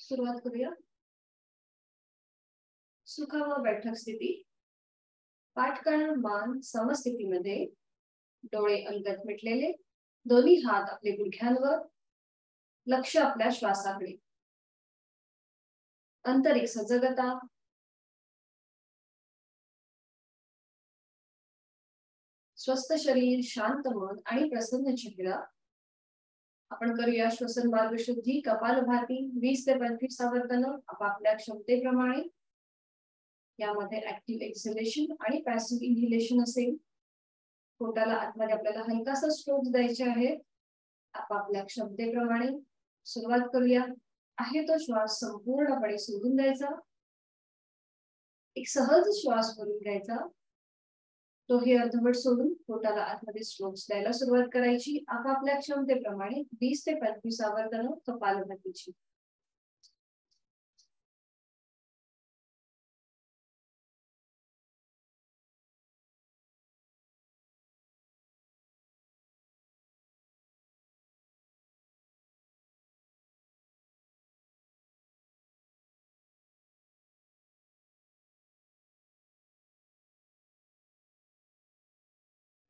सुरुवात करूया. सुख व बैठक स्थिती. पाठकण मान समस्थितीमध्ये, डोळे अंगत मिटलेले, दोन्ही हात आपले गुडघ्यांवर, लक्ष आपल्या श्वासाकडे. आंतरिक सजगता. स्वस्थ शरीर, शांत मन आणि प्रसन्न चेहरा. आपण करूया श्वसन मार्ग शुद्धी. कपालभाती 20 ते 25 आवर्तन आपापल्या क्षमतेप्रमाणे. यामध्ये ऍक्टिव्ह एक्सलेशन आणि पॅसिव्ह इन्हेलेशन असेल. पोटाला आतमध्ये आपल्याला हलकासा स्ट्रोक द्यायचे आहेत आपापल्या क्षमतेप्रमाणे. सुरुवात करूया. आहे तो श्वास संपूर्णपणे सोडून द्यायचा. एक सहज श्वास भरून घ्यायचा. तो हे अर्धवट सोडून पोटाला आतमध्ये स्ट्रोक्स द्यायला सुरुवात करायची आपापल्या क्षमतेप्रमाणे. 20 ते 25 आवर्तन कपालभातीची.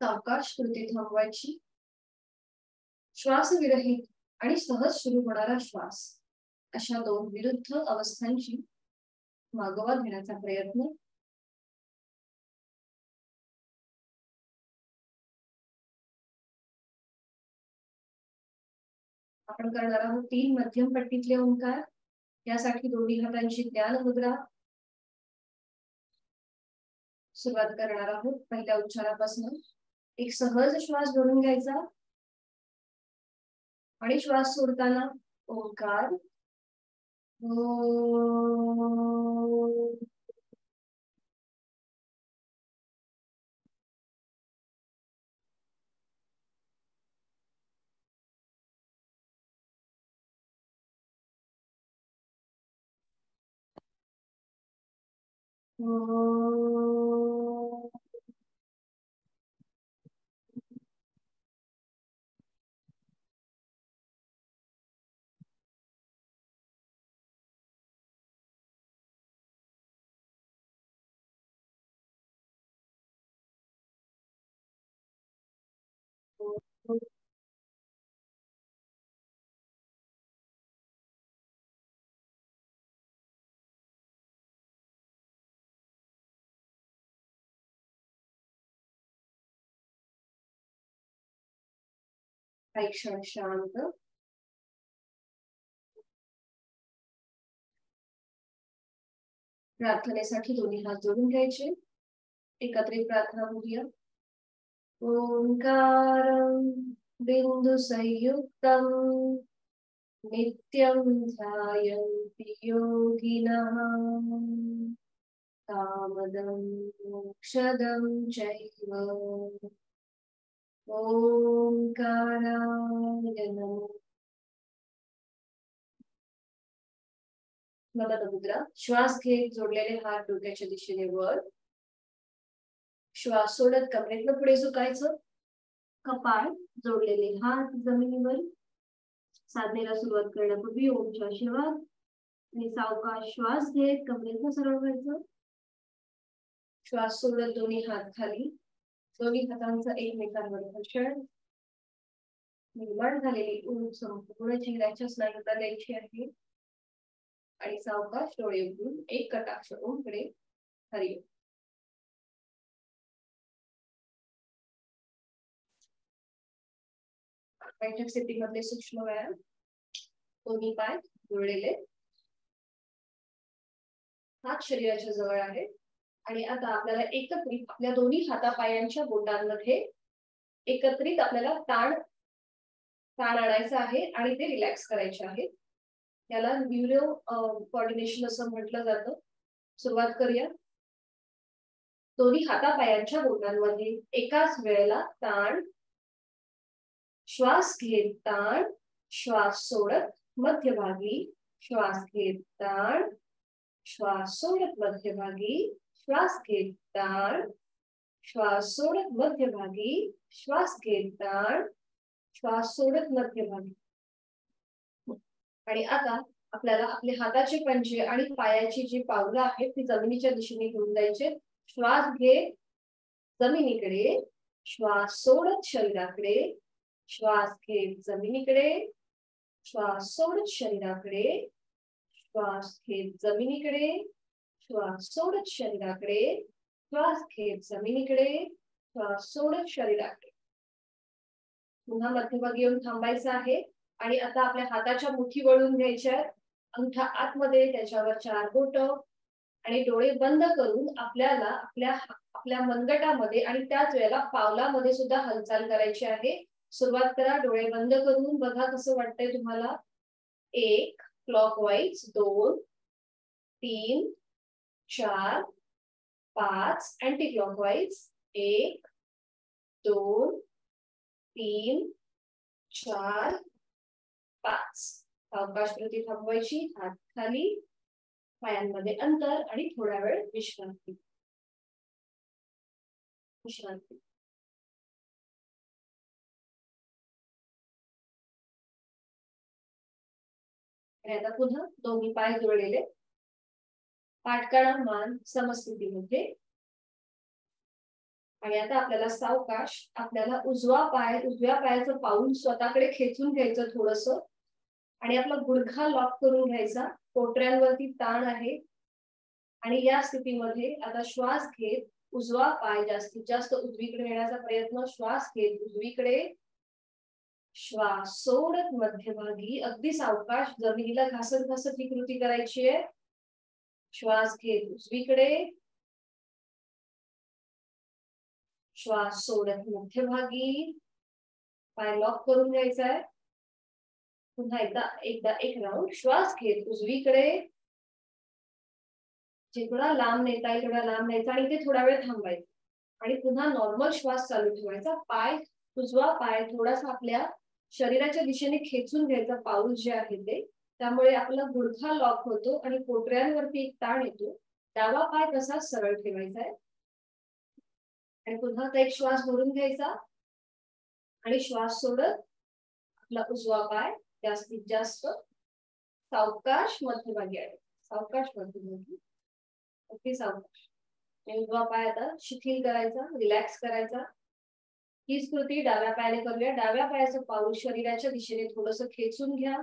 सावकाश कृती थांबवायची. श्वासविरहित आणि सहज सुरू होणारा श्वास अशा दोन विरुद्ध अवस्थांची मागोवा घेण्याचा प्रयत्न. आपण करणार आहोत 3 मध्यम पट्टीतले ओंकार. यासाठी दोन्ही हातांची ज्ञान मुद्रा. सुरुवात करणार आहोत पहिल्या उच्चारापासून. एक सहज श्वास भरून घ्यायचा आणि श्वास सोडताना ओंकार काही क्षण शांत. प्रार्थनेसाठी दोन्ही हात जोडून घ्यायचे. एकत्रित प्रार्थना करूया. ओंकारं बिंदु संयुक्तं नित्यं ध्यायन्ति योगिनः कामदं मोक्षदं चैव. ओंकाराय नमः. मुद्रा. श्वास घेत जोडलेले हात डोक्याच्या दिशेने वर. श्वास सोडत कमरेतनं पुढे झुकायचं. कपाळ जोडलेले हात जमिनीवर. साधनेला सुरुवात करण्यापूर्वी ओमचा आशीर्वाद आणि सावकाश श्वास घेत कमरेतनं सरळ व्हायचं. श्वास सोडत दोन्ही हात खाली. दोन्ही हातांचा एकमेकांवर घर्षण. निर्माण झालेली ऊब संपूर्ण चेहऱ्याच्या स्नायूंना द्यायची आहे आणि सावकाश डोळे उघडून एक कटाक्ष ओमकडे. हरिओम. बैठक स्थितीमध्ये सूक्ष्म व्यायाम. दोन्ही पाय जोडलेले, हात शरीराच्या जवळ आहे आणि आता आपल्याला एकत्रित आपल्या दोन्ही हातापायांच्या बोटांमध्ये एकत्रित आपल्याला ताण आणायचा आहे आणि ते रिलॅक्स करायचे आहे. याला न्यूरो कोऑर्डिनेशन असं म्हटलं जातं. सुरुवात करूया. दोन्ही हातापायांच्या बोटांमध्ये एकाच वेळेला ताण. श्वास घेत ताण. श्वास सोडत मध्यभागी. श्वास घेत ताण. श्वास सोडत मध्यभागी. श्वास घेत ताण. श्वास सोडत मध्यभागी. श्वास घेत ताण. श्वास सोडत मध्यभागी. आणि आता आपल्याला आपले हाताचे पंजे आणि पायाची जी पावलं आहेत ती जमिनीच्या दिशेने घेऊन जायचे. श्वास घे जमिनीकडे, श्वास सोडत शरीराकडे, श्वास घेत जमिनीकडे, श्वास सोडत शरीराकडे, श्वास घेत जमिनीकडे, श्वास सोडत शरीराकडे, श्वास घेत जमिनीकडे, श्वास सोडत शरीराकडे. पुन्हा मध्यभागी येऊन थांबायचं आहे आणि आता आपल्या हाताच्या मुठी वळून घ्यायच्या, अंगठा आतमध्ये, त्याच्यावर 4 बोट आणि डोळे बंद करून आपल्याला आपल्या मनगटामध्ये आणि त्याच वेळेला पावलामध्ये सुद्धा हालचाल करायची आहे. सुरुवात करा डोळे बंद करून. बघा कसं वाटतंय तुम्हाला. 1 क्लॉकवाईज, 2 3 4 5 अँटी क्लॉकवाईज, 1 2 3 4 5. सावकाश कृती थांबवायची. हात खाली, पायांमध्ये अंतर आणि थोडा वेळ विश्रांती. विश्रांती. आणि आता पुन्हा दोन्ही पाय जोडलेले, पाठकाळा मान समस्थितीमध्ये. आणि आता आपल्याला सावकाश आपल्याला उजव्या पायाचं पाऊल स्वतःकडे खेचून घ्यायचं थोडस आणि आपला गुडघा लॉक करून घ्यायचा. पोटऱ्यांवरती ताण आहे आणि या स्थितीमध्ये आता श्वास घेत उजवा पाय जास्तीत जास्त उजवीकडे नेण्याचा प्रयत्न. श्वास घेत उजवीकडे, श्वास सोडत मध्यभागी, अगदी सावकाश जमिनीला घासत घासत ही कृती करायची आहे. श्वास घेत उजवीकडे, श्वास सोडत मध्यभागी, पाय लॉक करून घ्यायचा आहे. पुन्हा एकदा एक राऊंड. श्वास घेत उजवीकडे, जेवढा लांब नेता येईल तेवढा लांब न्यायचा आणि ते थोडा वेळ थांबायचं आणि पुन्हा नॉर्मल श्वास चालू ठेवायचा. उजवा पाय थोडासा आपल्या शरीराच्या दिशेने खेचून घ्यायचा, पाऊल जे आहे ते. त्यामुळे आपला गुडघा लॉक होतो आणि पोटऱ्यांवरती एक ताण येतो. डावा पाय तसाच सरळ ठेवायचा आहे आणि पुन्हा एक श्वास भरून घ्यायचा आणि श्वास सोडत आपला उजवा पाय जास्तीत जास्त सावकाश मध्यभागी आहे. सावकाश मध्यभागी, अगदी सावकाश. उजवा पाय आता शिथिल करायचा, रिलॅक्स करायचा. हीच कृती डाव्या पायाने करूया. डाव्या पायाचं पाऊल शरीराच्या दिशेने थोडस खेचून घ्या.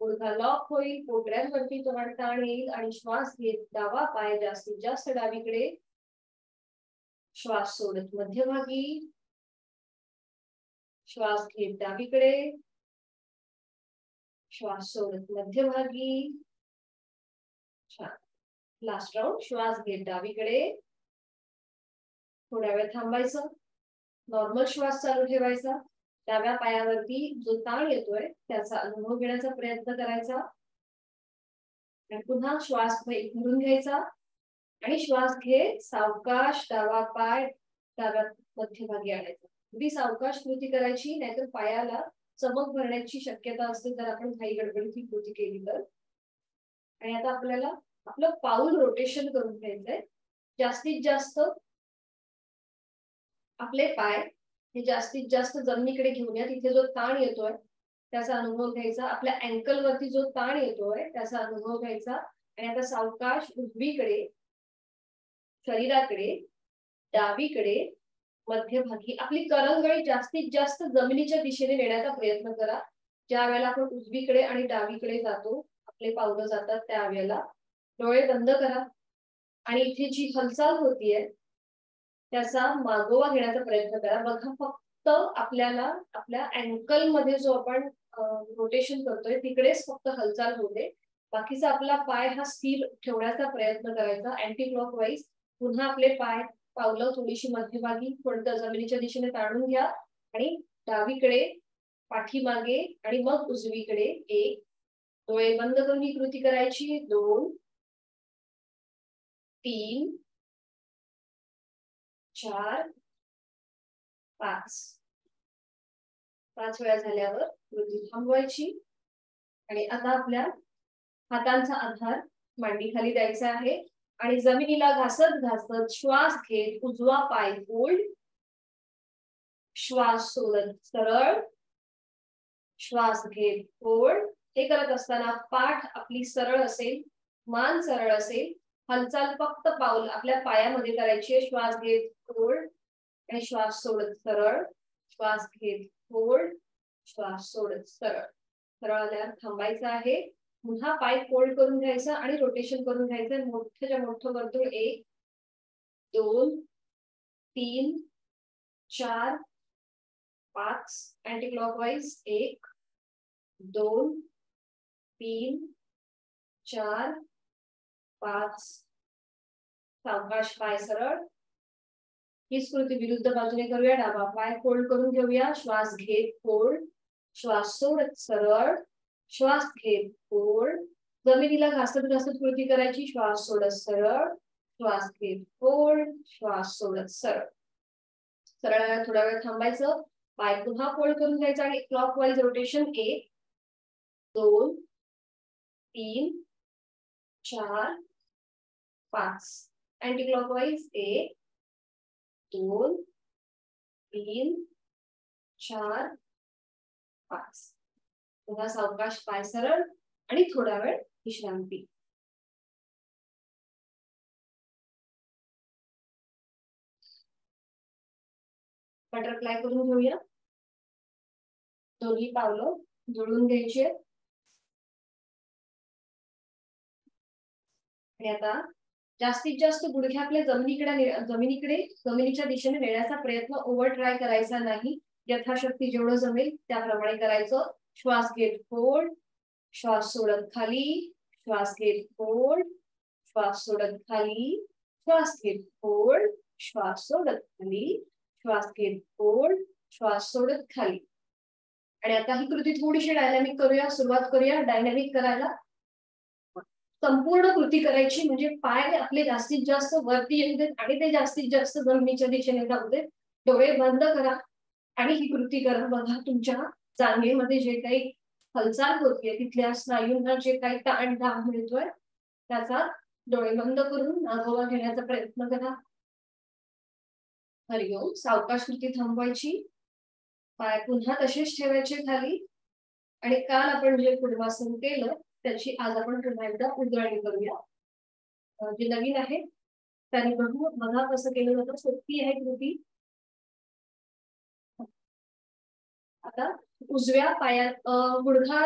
गुडघा लॉक होईल, पोटऱ्यांवरती तुम्हाला ताण येईल आणि श्वास घेत डावा पाय जास्तीत जास्त डावीकडे, श्वास सोडत मध्यभागी, श्वास घेत डावीकडे, श्वास सोडत मध्यभागी. छान. Last round. श्वास घेत डावीकडे, थोड्या वेळ थांबायचं, नॉर्मल श्वास चालू ठेवायचा. डाव्या पायावरती जो ताण येतोय त्याचा अनुभव घेण्याचा प्रयत्न करायचा आणि पुन्हा श्वास भरून घ्यायचा आणि श्वास घेत सावकाश डावा पाय डाव्या मध्यभागी आणायचा. अगदी सावकाश कृती करायची, नाहीतर पायाला चमक भरण्याची शक्यता असते जर आपण घाई गडबडीत ही कृती केली तर. आणि आता आपल्याला आपलं पाऊल रोटेशन करून घ्यायचंय. जास्तीत जास्त आपले पाय हे जास्तीत जास्त जमिनीकडे घेऊन या. तिथे जो ताण येतोय त्याचा अनुभव घ्यायचा. आपल्या अँकल वरती जो ताण येतोय त्याचा अनुभव घ्यायचा आणि आता सावकाश उजवीकडे, शरीराकडे, डावीकडे, मध्यभागी. आपली करंगळी जास्तीत जास्त जमिनीच्या दिशेने नेण्याचा प्रयत्न करा. ज्या वेळेला आपण उजवीकडे आणि डावीकडे जातो, आपले पावलं जातात त्यावेळेला डोळे बंद करा आणि इथे जी हालचाल होतीये त्याचा मागोवा घेण्याचा प्रयत्न करा. बघा फक्त आपल्याला आपल्या अँकल मध्ये जो आपण रोटेशन करतोय तिकडेच फक्त हालचाल होते. बाकीचा आपला पाय हा स्थिर ठेवण्याचा प्रयत्न करायचा. अँटी क्लॉकवाईज पुन्हा आपले पाय पावलं थोडीशी मध्यभागी, थोडं जमिनीच्या दिशेने ताणून घ्या आणि डावीकडे, पाठीमागे आणि मग उजवीकडे. 1, डोळे बंद करून ही कृती करायची. 2 3 4 5. 5 वेळा झाल्यावर कृती थांबवायची आणि आता आपल्या हातांचा आधार मांडीखाली द्यायचा आहे आणि जमिनीला घासत घासत श्वास घेत उजवा पाय फोल्ड, श्वास सोडत सरळ, श्वास घेत फोल्ड, हे करत असताना पाठ आपली सरळ असेल, मान सरळ असेल, हालचाल फक्त पाऊल आपल्या पायामध्ये करायची आहे. श्वास घेत होल्ड आणि श्वास सोडत सरळ, श्वास घेत होल्ड, श्वास सोडत सरळ. सरळ आल्यावर थांबायचं आहे. पुन्हा पाय फोल्ड करून घ्यायचा आणि रोटेशन करून घ्यायचं. मोठ्याच्या मोठं वर्तुळ 1 2 3 4 5 अँटी क्लॉकवाईज 1 2 3 4 5. सावकाश पाय सरळ. ही स्कृती विरुद्ध बाजूने करूया. डावा पाय फोल्ड करून घेऊया. श्वास घेत फोल्ड, श्वास सोडत सरळ, श्वास घेत फोल्ड. जमिनीला घासत घासत कृती करायची. श्वास सोडत सरळ, श्वास घेत फोल्ड, श्वास सोडत सरळ. सरळ थोडा वेळ थांबायचं. पाय पुन्हा फोल्ड करून घ्यायचा आणि क्लॉकवाईज रोटेशन 1 2 3 4 5. Anti clockwise 1 2 3 4 5. पुन्हा सावकाश पाय सरळ आणि थोडा वेळ विश्रांती. बटरफ्लाय करून घेऊया. दोन्ही पावलं जोडून घ्यायची. आणि आता जास्तीत जास्त गुडघे आपल्या जमिनीच्या दिशेने नेण्याचा प्रयत्न ओव्हर ट्राय करायचा नाही. यथाशक्ती जेवढं जमेल त्याप्रमाणे करायचं. श्वास घेत फोल्ड, श्वास सोडत खाली, श्वास घेत फोल्ड, श्वास सोडत खाली, श्वास घेत फोल्ड, श्वास सोडत खाली, श्वास घेत फोल्ड, श्वास सोडत खाली. आणि आता ही कृती थोडीशी डायनॅमिक करूया. सुरुवात करूया डायनॅमिक करायला. संपूर्ण कृती करायची म्हणजे पाय आपले जास्तीत जास्त वरती येऊ देत आणि ते जास्तीत जास्त जमिनीच्या दिशेने जाऊ देत. डोळे बंद करा आणि ही कृती करा. बघा तुमच्या जांघेमध्ये जे काही हालचाल होतीये, तिथल्या स्नायूंना जे काही ताण मिळतोय त्याचा डोळे बंद करून मागोवा घेण्याचा प्रयत्न करा. हरिओम. सावकाश कृती थांबवायची. पाय पुन्हा तसेच ठेवायचे खाली. आणि काल आपण जे कुडमासन केलं त्याची आज आपण पुन्हा एकदा उजळणी करूया. जे नवीन आहे त्यांनी बघा कसं केलं जातं. सोपी आहे कृती. आता उजव्या पायात गुडघा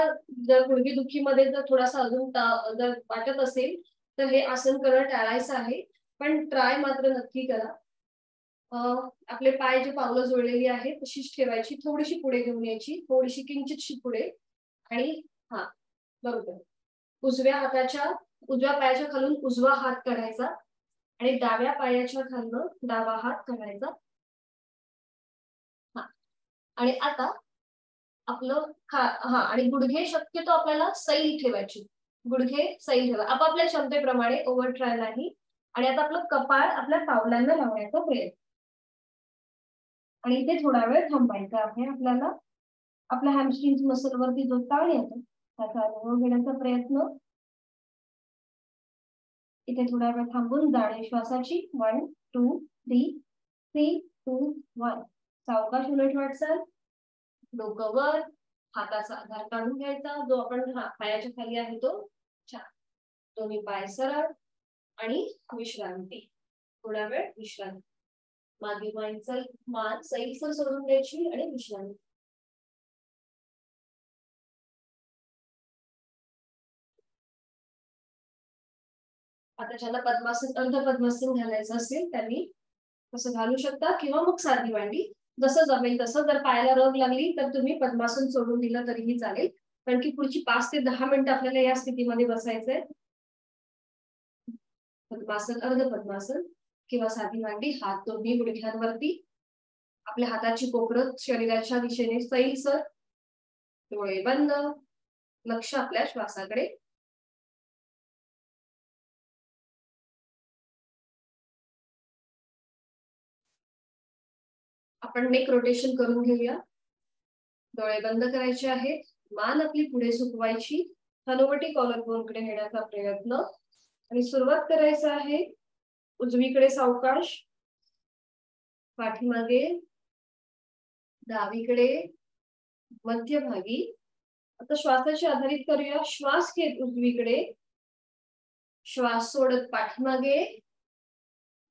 जर गुडघेदुखीमध्ये जर थोडासा अजून जर वाटत असेल तर हे आसन करणं टाळायचं आहे. पण ट्राय मात्र नक्की करा. आपले पाय जे पावलं जोडलेली आहेत तशीच ठेवायची. थोडीशी पुढे घेऊन यायची, थोडीशी किंचितशी पुढे. आणि हा बरोबर. उजव्या पायाच्या खालून उजवा हात काढायचा आणि डाव्या पायाच्या खालून डावा हात काढायचा. हा. आणि आता आपलं आणि गुडघे शक्यतो आपल्याला सैल ठेवायची. गुडघे सैल ठेवा आपापल्या क्षमतेप्रमाणे. ओव्हर ट्राय नाही. आणि आता आपलं कपाळ आपल्या पावलांना लावण्याचा प्रयत्न. आणि इथे थोडा वेळ थांबायचं आहे. आपल्याला आपल्या हॅमस्ट्रिंग मसल वरती जो ताण येतो त्याचा अनुभव घेण्याचा प्रयत्न. इथे थोडा वेळ थांबून जाणे श्वासाची. 1 2 3 3 2 1. सावकाश उलट वाटचाल. डोकं वर, हाताचा आधार काढून घ्यायचा जो आपण पायाच्या खाली आहे तो. छान. दोन्ही पाय सरळ आणि विश्रांती. थोडा वेळ विश्रांती. मागे मान सैलसर सोडून द्यायची आणि विश्रांती. आता ज्याला पद्मासन अर्ध पद्मासन घालायचं असेल त्यांनी तसं घालू शकता किंवा मग साधी मांडी जसं जमेल तसं. जर पायाला रग लागली तर तुम्ही पद्मासन सोडून दिलं तरीही चालेल. कारण की पुढची 5 ते 10 मिनिटं आपल्याला या स्थितीमध्ये बसायचंय. पद्मासन, अर्ध पद्मासन किंवा साधी मांडी. हात दोन्ही गुडघ्यांवरती. आपल्या हाताची कोपरं शरीराच्या दिशेने सैलसर. डोळे बंद. लक्ष आपल्या श्वासाकडे. आपण नेक रोटेशन करून घेऊया. डोळे बंद करायचे आहेत. मान आपली पुढे झुकवायची. हनुवटी कॉलर बोन कडे नेण्याचा प्रयत्न. आणि सुरुवात करायचं आहे उजवीकडे सावकाश, पाठीमागे, डावीकडे, मध्यभागी आता श्वासाची आधारित करूया. श्वास घेत उजवीकडे, श्वास सोडत पाठीमागे,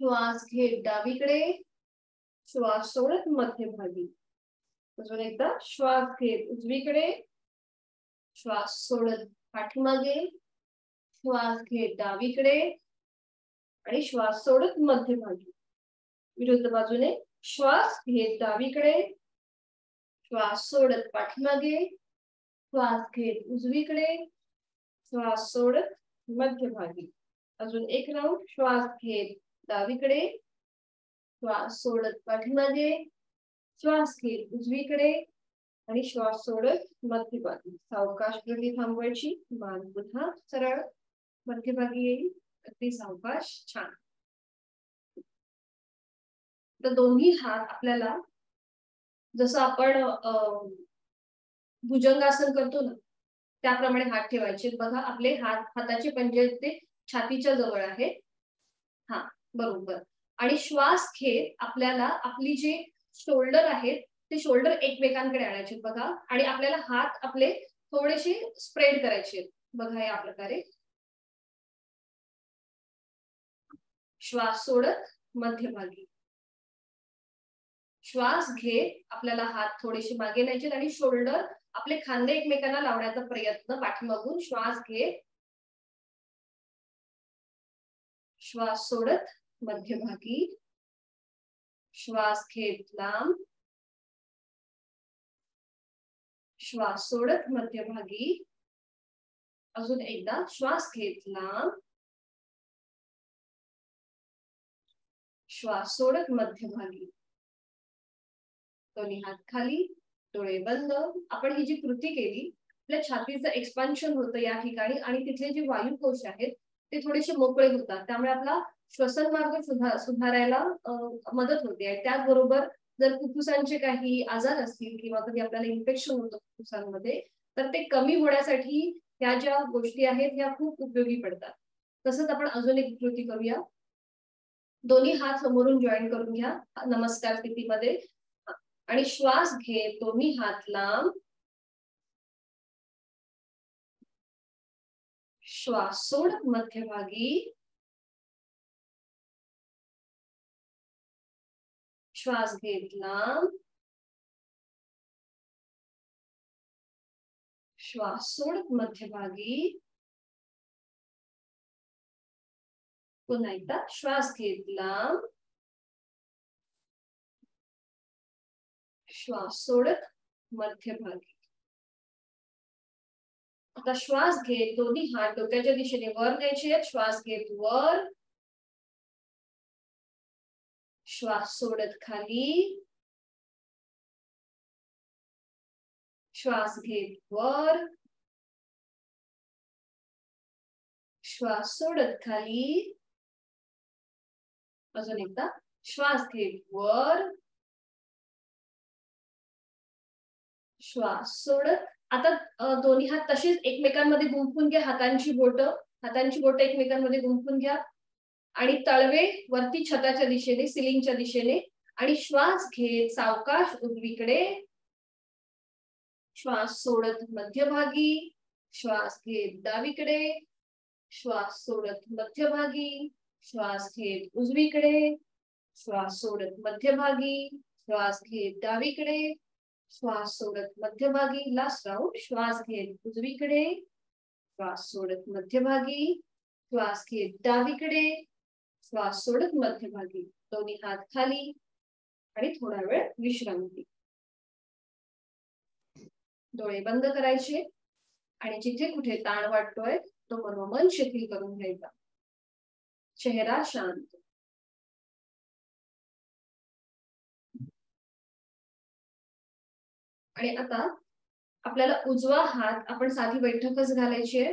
श्वास घेत डावीकडे, श्वास सोडत मध्यभागी. अजून एकदा श्वास घेत उजवीकडे, श्वास सोडत पाठीमागे, श्वास घेत डावीकडे आणि श्वास सोडत मध्यभागी. विरुद्ध बाजूने श्वास घेत डावीकडे, श्वास सोडत पाठीमागे, श्वास घेत उजवीकडे, श्वास सोडत मध्यभागी. अजून एक राऊंड. श्वास घेत डावीकडे, श्वास सोडत पाठीमागे, श्वास घेत उजवीकडे आणि श्वास सोडत मध्यभागी. सावकाश गती थांबवायची. मान पुन्हा सरळ मध्यभागी येईल. अगदी सावकाश. छान. तर दोन्ही हात आपल्याला जसं आपण भुजंगासन करतो ना त्याप्रमाणे हात ठेवायचे. बघा आपले हाताचे पंजे ते छातीच्या जवळ आहेत. हा बरोबर. आणि श्वास घेत आपल्याला आपली जे शोल्डर आहेत ते शोल्डर एकमेकांकडे आणायचे. बघा आणि आपल्याला हात आपले थोडेसे स्प्रेड करायचे. बघा या प्रकारे. श्वास सोडत मध्यभागी. श्वास घेत आपल्याला हात थोडेसे मागे न्यायचे आणि शोल्डर आपले खांदे एकमेकांना लावण्याचा प्रयत्न पाठीमागून. श्वास घेत, श्वास सोडत मध्यभागी, श्वास घेत लांब, श्वास सोडत मध्यभागी. अजून एकदा श्वास घेत लांब, श्वास सोडत मध्यभागी. दोन्ही हात खाली, डोळे बंद. आपण ही जी कृती केली आपल्या छातीचं एक्सपान्शन होतं या ठिकाणी आणि तिथले जे वायुकोश आहेत ते थोडेसे मोकळे होतात. त्यामुळे आपला श्वसन मार्ग सुधारायला मदत होते. आणि त्याचबरोबर जर फुफ्फुसांचे काही आजार असतील किंवा कधी आपल्याला इन्फेक्शन होतं फुफ्फुसांमध्ये तर ते कमी होण्यासाठी ह्या ज्या गोष्टी आहेत ह्या खूप उपयोगी पडतात. तसंच आपण अजून एक कृती करूया. दोन्ही हात समोरून जॉईन करून घ्या नमस्कार स्थितीमध्ये आणि श्वास घेत दोन्ही हात लांब, श्वास सोडत मध्यभागी, श्वास घेत लांब, श्वास सोडत मध्यभागी. पुन्हा एकदा श्वास घेत लांब, श्वास सोडत मध्यभागी. आता श्वास घेत दोन्ही हात डोक्याच्या दिशेने वर न्यायचे. श्वास घेत वर, श्वास सोडत खाली, श्वास घेत वर, श्वास सोडत खाली. अजून एकदा श्वास घेत वर, श्वास सोडत. आता दोन्ही हात तसेच एकमेकांमध्ये गुंफून घ्या. हातांची बोट एकमेकांमध्ये गुंफून घ्या आणि तळवे वरती छताच्या दिशेने सिलिंगच्या दिशेने. आणि श्वास घेत सावकाश उजवीकडे, श्वास सोडत मध्यभागी, श्वास घेत डावीकडे, श्वास सोडत मध्यभागी, श्वास घेत उजवीकडे, श्वास सोडत मध्यभागी, श्वास घेत डावीकडे, श्वास सोडत मध्यभागी. Last round. श्वास घेत उजवीकडे, श्वास सोडत मध्यभागी, श्वास घेत डावीकडे, श्वास सोडत मध्यभागी. दोन्ही हात खाली आणि थोडा वेळ विश्रांती. डोळे बंद करायचे आणि जिथे कुठे ताण वाटतोय तो मनोमन शिथिल करून घ्यायचा. चेहरा शांत. आणि आता आपल्याला उजवा हात आपण साधी बैठकच घालायची आहे.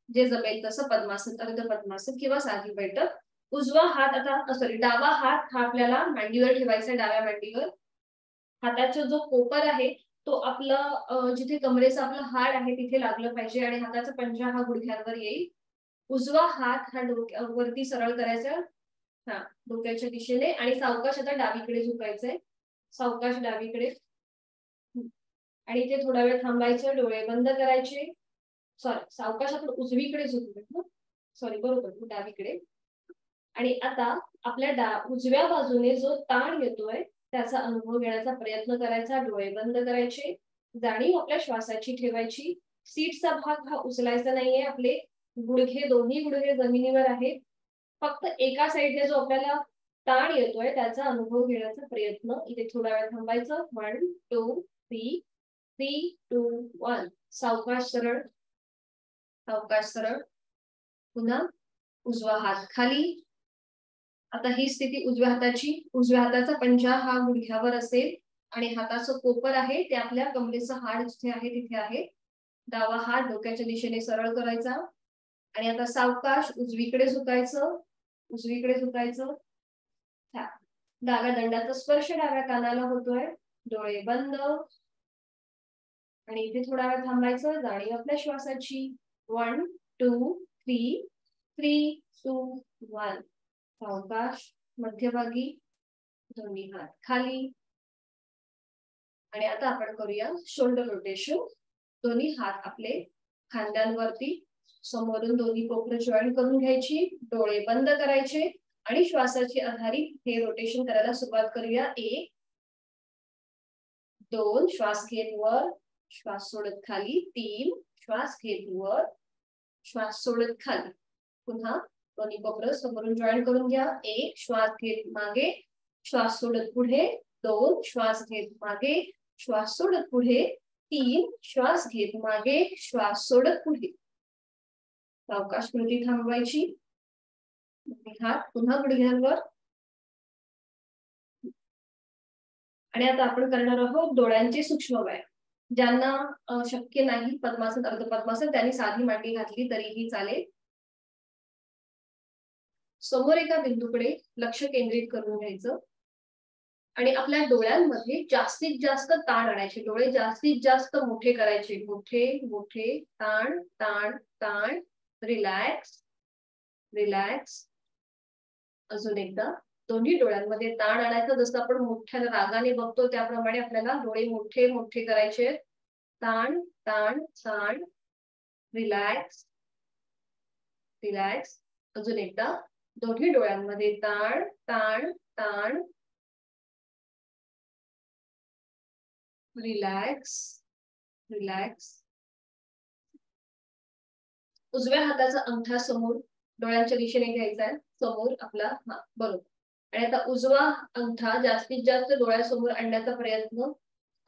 जे जमेल तसं पद्मासन, अर्ध पद्मासन किंवा साधी बैठक. उजवा हात आता डावा हात हा आपल्याला मांडीवर ठेवायचा आहे. डाव्या मांडीवर हाताचा जो कोपर आहे तो आपला जिथे कमरेचा आपला हाड आहे तिथे लागलं पाहिजे आणि हाताचा पंजा हा गुडघ्यांवर येईल. उजवा हात हा डोक्यावरती सरळ करायचा. हा डोक्याच्या दिशेने आणि सावकाश आता डावीकडे झुकायचंय. सावकाश डावीकडे. आणि इथे थोडा वेळ थांबायचं, डोळे बंद करायचे. सॉरी, सावकाश आपण उजवीकडे झुकलो, सॉरी बरोबर डावीकडे. आणि आता आपल्या उजव्या बाजूने जो ताण येतोय त्याचा अनुभव घेण्याचा प्रयत्न करायचा. डोळे बंद करायचे, जाणीव आपल्या श्वासाची ठेवायची. सीटचा भाग हा उचलायचा नाहीये. आपले गुडघे, दोन्ही गुडघे जमिनीवर आहेत. फक्त एका साईडने जो आपल्याला ताण येतोय त्याचा अनुभव घेण्याचा प्रयत्न. इथे थोडा वेळ थांबायचं. 1 2 3 3 2 1. सावकाश सरळ, सावकाश सरळ. पुन्हा उजवा हात खाली. आता ही स्थिती उजव्या हाताची. उजव्या हाताचा पंजा हा गुडघ्यावर असेल आणि हाताचं कोपर आहे ते आपल्या कमरेचं हाड जिथे आहे तिथे आहे. डावा हात डोक्याच्या दिशेने सरळ करायचा आणि आता सावकाश उजवीकडे झुकायचं, उजवीकडे झुकायचं. डाव्या दंडाचा स्पर्श डाव्या कानाला होतोय. डोळे बंद आणि इथे थोडा वेळ थांबायचं. जाणीव आपल्या श्वासाची. 1 2 3 3 2 1. सावकाश मध्यभागी, दोन्ही हात खाली. आणि आता आपण करूया शोल्डर रोटेशन. दोन्ही हात आपले खांद्यांवरती, समोरून दोन्ही कोपरं जॉईन करून घ्यायची. डोळे बंद करायचे आणि श्वासाची आधारित हे रोटेशन करायला सुरुवात करूया. 1 2 श्वास घेत वर, श्वास सोडत खाली. 3 श्वास घेत वर, श्वास सोडत खाली. पुन्हा दोन्ही कोपरं समोरून जॉईन करून घ्या. 1 श्वास घेत मागे, श्वास सोडत पुढे. 2 श्वास घेत मागे, श्वास सोडत पुढे. 3 श्वास घेत मागे, श्वास सोडत पुढे. सावकाश कृती थांबवायची. हात पुन्हा गुडघ्यांवर. आणि आता आपण करणार आहोत डोळ्यांचे सूक्ष्म व्यायाम. ज्यांना शक्य नाही पद्मासन, अर्ध पद्मासन, त्यांनी साधी मांडी घातली तरीही चालेल. समोर एका बिंदूकडे लक्ष केंद्रित करून घ्यायचं आणि आपल्या डोळ्यांमध्ये जास्तीत जास्त ताण आणायचे. डोळे जास्तीत जास्त मोठे करायचे. मोठे मोठे, ताण ताण ताण. Relax relax. अजून एकदा दोन्ही डोळ्यांमध्ये ताण आणायचा. जसं आपण मोठ्या रागाने बघतो त्याप्रमाणे आपल्याला डोळे मोठे मोठे करायचे. ताण ताण ताण. Relax relax. अजून एकदा दोन्ही डोळ्यांमध्ये ताण ताण ताण. Relax relax. उजव्या हाताचा अंगठा समोर डोळ्यांच्या दिशेने घ्यायचा आहे. समोर आपला, हा बरोबर. आणि आता उजवा अंगठा जास्तीत जास्त डोळ्यासमोर आणण्याचा प्रयत्न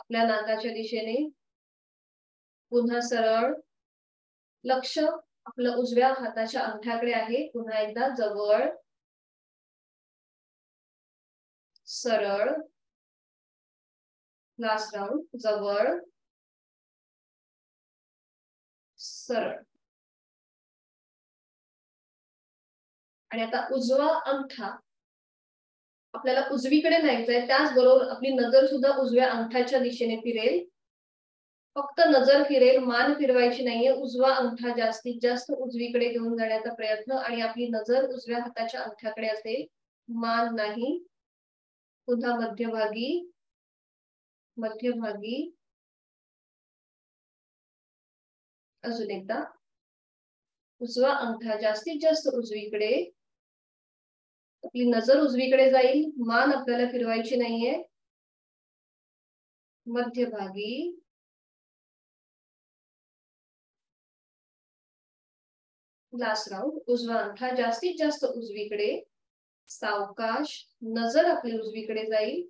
आपल्या नाकाच्या दिशेने. पुन्हा सरळ. लक्ष आपलं उजव्या हाताच्या अंगठ्याकडे आहे. पुन्हा एकदा जवळ, सरळ. Last round. जवळ, सरळ. आणि आता उजवा अंगठा आपल्याला उजवीकडे न्यायचंय. त्याचबरोबर आपली नजर सुद्धा उजव्या अंगठ्याच्या दिशेने फिरेल. फक्त नजर फिरेल, मान फिरवायची नाहीये. उजवा अंगठा जास्तीत जास्त उजवीकडे घेऊन जाण्याचा प्रयत्न आणि आपली नजर उजव्या हाताच्या अंगठ्याकडे असेल, मान नाही. पुन्हा मध्यभागी, मध्यभागी. अजून एकदा उजवा अंगठा जास्तीत जास्त उजवीकडे, आपली नजर उजवीकडे जाईल, मान आपल्याला फिरवायची नाहीये. मध्यभागी. Last round. उजवा अंगठा जास्तीत जास्त उजवीकडे, सावकाश. नजर आपली उजवीकडे जाईल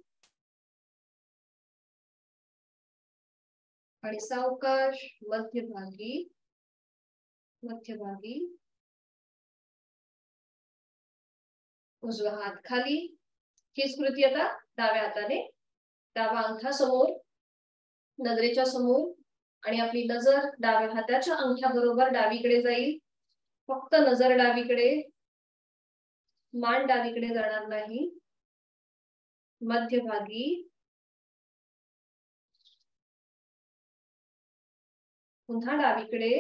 आणि सावकाश मध्यभागी, मध्यभागी. उजवा हात खाली. हीच कृती आता डाव्या हाताने. डावा अंगठा समोर, नजरेच्या समोर आणि आपली नजर डाव्या हाताच्या अंगठ्या बरोबर डावीकडे जाईल. फक्त नजर डावीकडे, मान डावीकडे जाणार नाही. मध्यभागी. पुन्हा डावीकडे.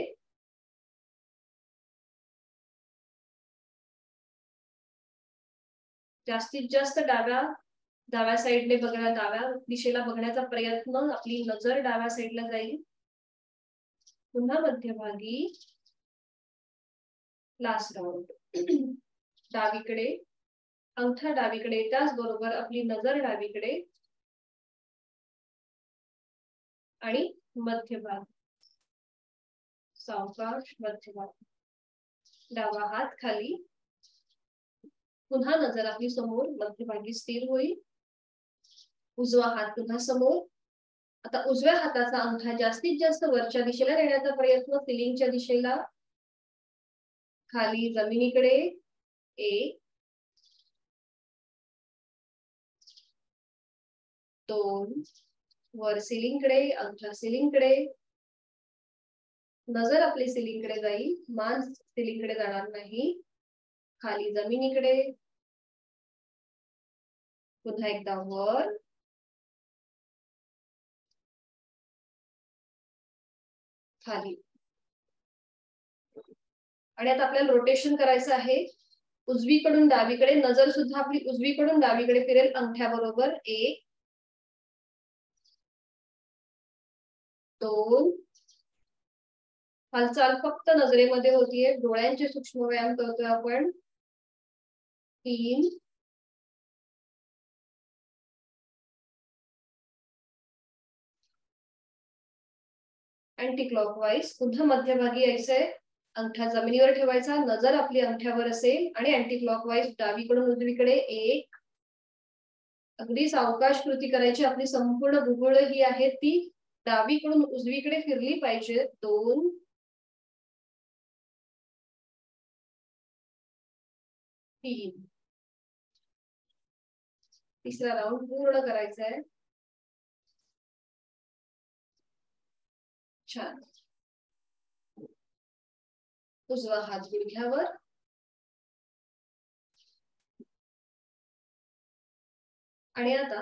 जास्तीत जास्त डाव्या डाव्या साईडने डाव्या दिशेला बघण्याचा प्रयत्न, आपली नजर डाव्या साईडला जाईल. पुन्हा मध्यभागी लास्ट राऊंड. डावीकडे, अंगठा डावीकडे, त्याचबरोबर आपली नजर डावीकडे आणि मध्यभाग, सावकाश मध्यभाग, डावा हात खाली, पुन्हा नजर आपली समोर मध्यभागी स्थिर होईल. उजवा हात पुन्हा समोर. आता उजव्या हाताचा अंगठा जास्तीत जास्त वरच्या दिशेला नेण्याचा प्रयत्न, सिलिंगच्या दिशेला, खाली जमिनीकडे. 1 2, वर सिलिंगकडे, अंगठा सिलिंगकडे, नजर आपली सिलिंगकडे जाईल, मान सिलिंगकडे जाणार नाही. खाली जमिनीकडे, पुन्हा एकदा वर, खाली. आणि आता आपल्याला रोटेशन करायचं आहे उजवीकडून डावीकडे. नजर सुद्धा आपली उजवीकडून डावीकडे फिरेल अंगठ्याबरोबर. 1 2, हालचाल फक्त नजरेमध्ये होतीये, डोळ्यांचे सूक्ष्म व्यायाम करतोय आपण. 3 अँटी क्लॉकवाईज. पुन्हा मध्यभागी यायचंय, अंगठा जमिनीवर ठेवायचा, नजर आपली अंगठ्यावर असेल आणि अँटी क्लॉकवाईज डावीकडून उजवीकडे. 1 अगदी सावकाश कृती करायची. आपली संपूर्ण भुगुळ ही आहे ती डावीकडून उजवीकडे फिरली पाहिजे. 2 3, तिसरा राऊंड पूर्ण करायचा आहे. छान. उजवा हात गुडघ्यावर, आणि आता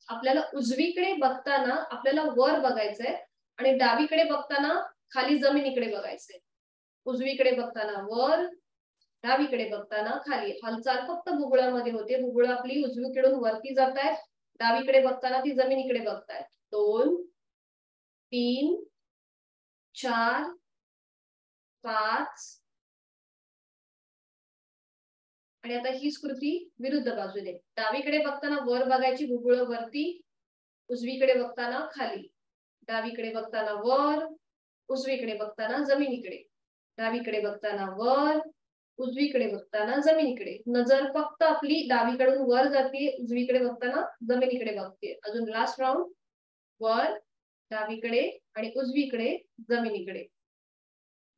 आपल्याला उजवीकडे बघताना आपल्याला वर बघायचंय आणि डावीकडे बघताना खाली जमिनीकडे बघायचंय. उजवीकडे बघताना वर, डावीकडे बघताना खाली. हालचाल फक्त भुगुळामध्ये होते. भुगुळ आपली उजवीकडून वरती जात आहेत, डावीकडे बघताना ती जमिनीकडे बघतायत. 2 3 4 5, आणि आता हीच कृती विरुद्ध बाजूने. डावीकडे बघताना वर बघायची, भुगुळ वरती, उजवीकडे बघताना खाली, डावीकडे बघताना वर, उजवीकडे बघताना जमिनीकडे, डावीकडे बघताना वर, उजवीकडे बघताना जमिनीकडे. नजर फक्त आपली डावीकडून वर जाते, उजवीकडे बघताना जमिनीकडे बघते. अजून लास्ट राऊंड. वर, डावीकडे आणि उजवीकडे, जमिनीकडे.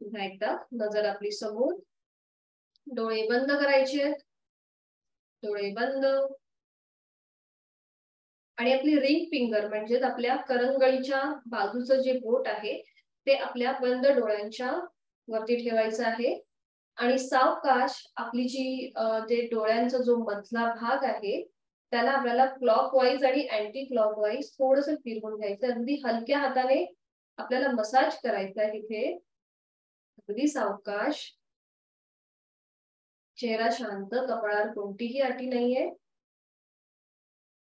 पुन्हा एकदा नजर आपली समोर, डोळे बंद करायचे, डोळे बंद, आणि आपली रिंग फिंगर म्हणजेच आपल्या करंगळीच्या बाजूचं जे बोट आहे ते आपल्या बंद डोळ्यांच्या वरती ठेवायचं आहे. आणि सावकाश आपली जी ते डोळ्यांचा जो मधला भाग आहे त्याला आपल्याला क्लॉकवाईज आणि अँटी क्लॉकवाईज थोडंसं फिरवून घ्यायचं. अगदी हलक्या हाताने आपल्याला मसाज करायचा आहे तिथे. अगदी सावकाश, चेहरा शांत, कपाळावर कोणतीही अटी नाहीये.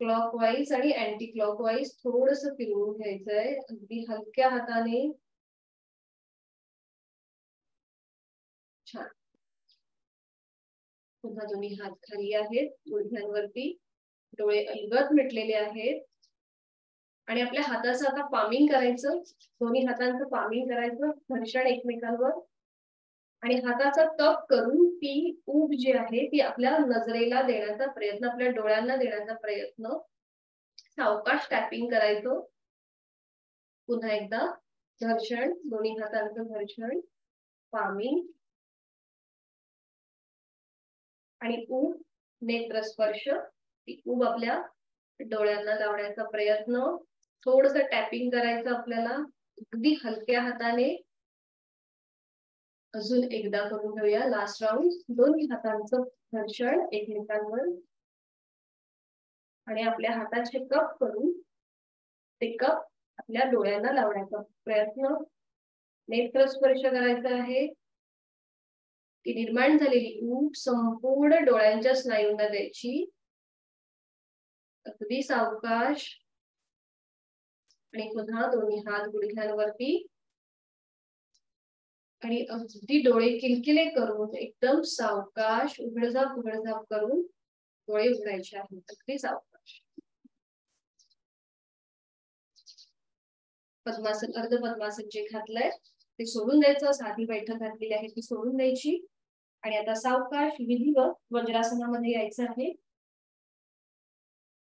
क्लॉकवाईज आणि अँटी क्लॉकवाईज थोडंसं फिरवून घ्यायचंय अगदी हलक्या हाताने. छान. पुन्हा दोन्ही हात खाली आहेत गुडघ्यांवरती, डोळे अलगद मिटलेले आहेत, आणि आपल्या हाताचं आता पामिंग करायचं. दोन्ही हातांचं पामिंग करायचं, घर्षण एकमेकांवर, आणि हाताचा तप करून ती ऊब जी आहे ती आपल्या नजरेला देण्याचा प्रयत्न, आपल्या डोळ्यांना देण्याचा प्रयत्न. सावकाश टॅपिंग करायचं. पुन्हा एकदा घर्षण, दोन्ही हातांचं घर्षण, पामिंग आणि ऊब, नेत्रस्पर्श. ती ऊब आपल्या डोळ्यांना लावण्याचा प्रयत्न. थोडंसं टॅपिंग करायचं आपल्याला अगदी हलक्या हाताने. अजून एकदा करून घेऊया लास्ट राऊंड. दोन्ही हातांचं घर्षण एकमेकांवर, आणि आपल्या हाताचे कप करून ते कप आपल्या डोळ्यांना लावण्याचा प्रयत्न. नेत्रस्पर्श करायचा आहे. ती निर्माण झालेली ऊब संपूर्ण डोळ्यांच्या स्नायूंना द्यायची. अगदी सावकाश आणि पुन्हा दोन्ही हात गुडघ्यांवरती आणि अगदी डोळे किलकिले करून एकदम सावकाश उघडझाप करून डोळे उघडायचे आहेत. अगदी सावकाश. पद्मासन अर्ध पद्मासन जे घातलंय ते सोडून द्यायचं. साधी बैठक घातलेली आहे ती सोडून द्यायची आणि आता सावकाश विधिवत वज्रासनामध्ये यायचं आहे.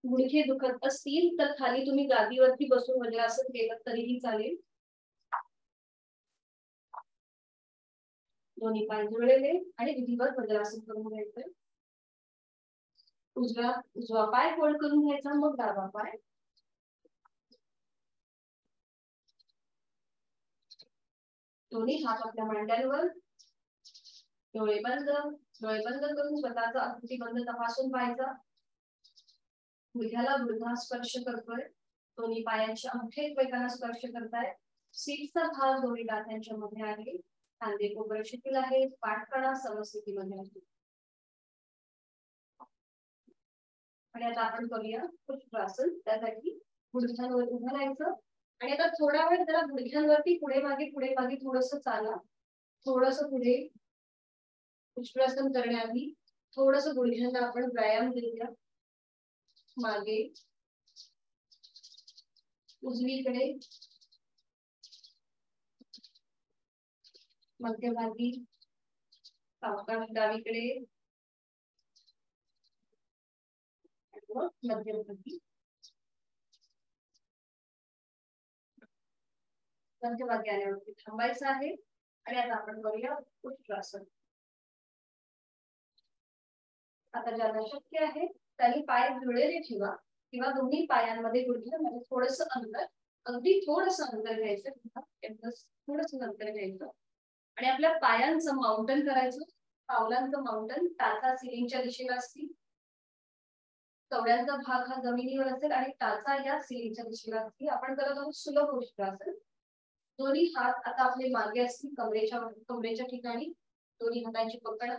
गुडघे दुखत असतील तर खाली तुम्ही गादीवरती बसून वज्रासन केलं तरीही चालेल. दोन्ही पाय जुळलेले आणि विधिवत वज्रासन करून घ्यायचंय. उजवा पाय फोल्ड करून घ्यायचा, मग डावा पाय. दोन्ही हात आपल्या मांड्यांवर. डोळे बंद करून स्वतःचा अंगठीबंध तपासून पाहायचा. गुडघ्याला गुडघा स्पर्श करतोय. दोन्ही पायांचे अंगठे एकमेकांना स्पर्श करतायत. सीटचा भाग दोन्ही दात्यांच्या मध्ये आहे. खांदे कोपर शिथिल आहेत. पाठकणा समस्थितीमध्ये आहे. आणि आता आपण करूया पुष्पासन. त्यासाठी गुडघ्यांवर उभं राहायचं आणि आता थोडा वेळ जरा गुडघ्यांवरती पुढे मागे थोडंसं चाला. थोडंसं पुढे. पुष्पासन करण्याआधी थोडंसं गुडघ्यांना आपण व्यायाम देऊया. मागे, उजवीकडे, मध्यभागी, सावकाश डावीकडे, मध्यभागी. मध्यभागी आल्यावरती थांबायचं आहे आणि आता आपण करूया उत्तरासन. आता ज्यांना शक्य आहे त्यांनी पाय जुळलेले ठेवा किंवा दोन्ही पायांमध्ये गुडघ्यामध्ये थोडंसं अंतर, अगदी थोडंसं अंतर घ्यायचं. थोडंसं अंतर घ्यायचं आणि आपल्या पायांचं माउंटन करायचं. पावलांचं माउंटन टाचा सिलिंगच्या दिशेला असतील. कवड्यांचा भाग हा जमिनीवर असेल आणि टाचा या सिलिंगच्या दिशेला असतील. आपण करत आहोत सुलभ उत्तरासन. दोन्ही हात आता आपले मागे असतील कमरेच्या ठिकाणी. दोन्ही हातांची पकड.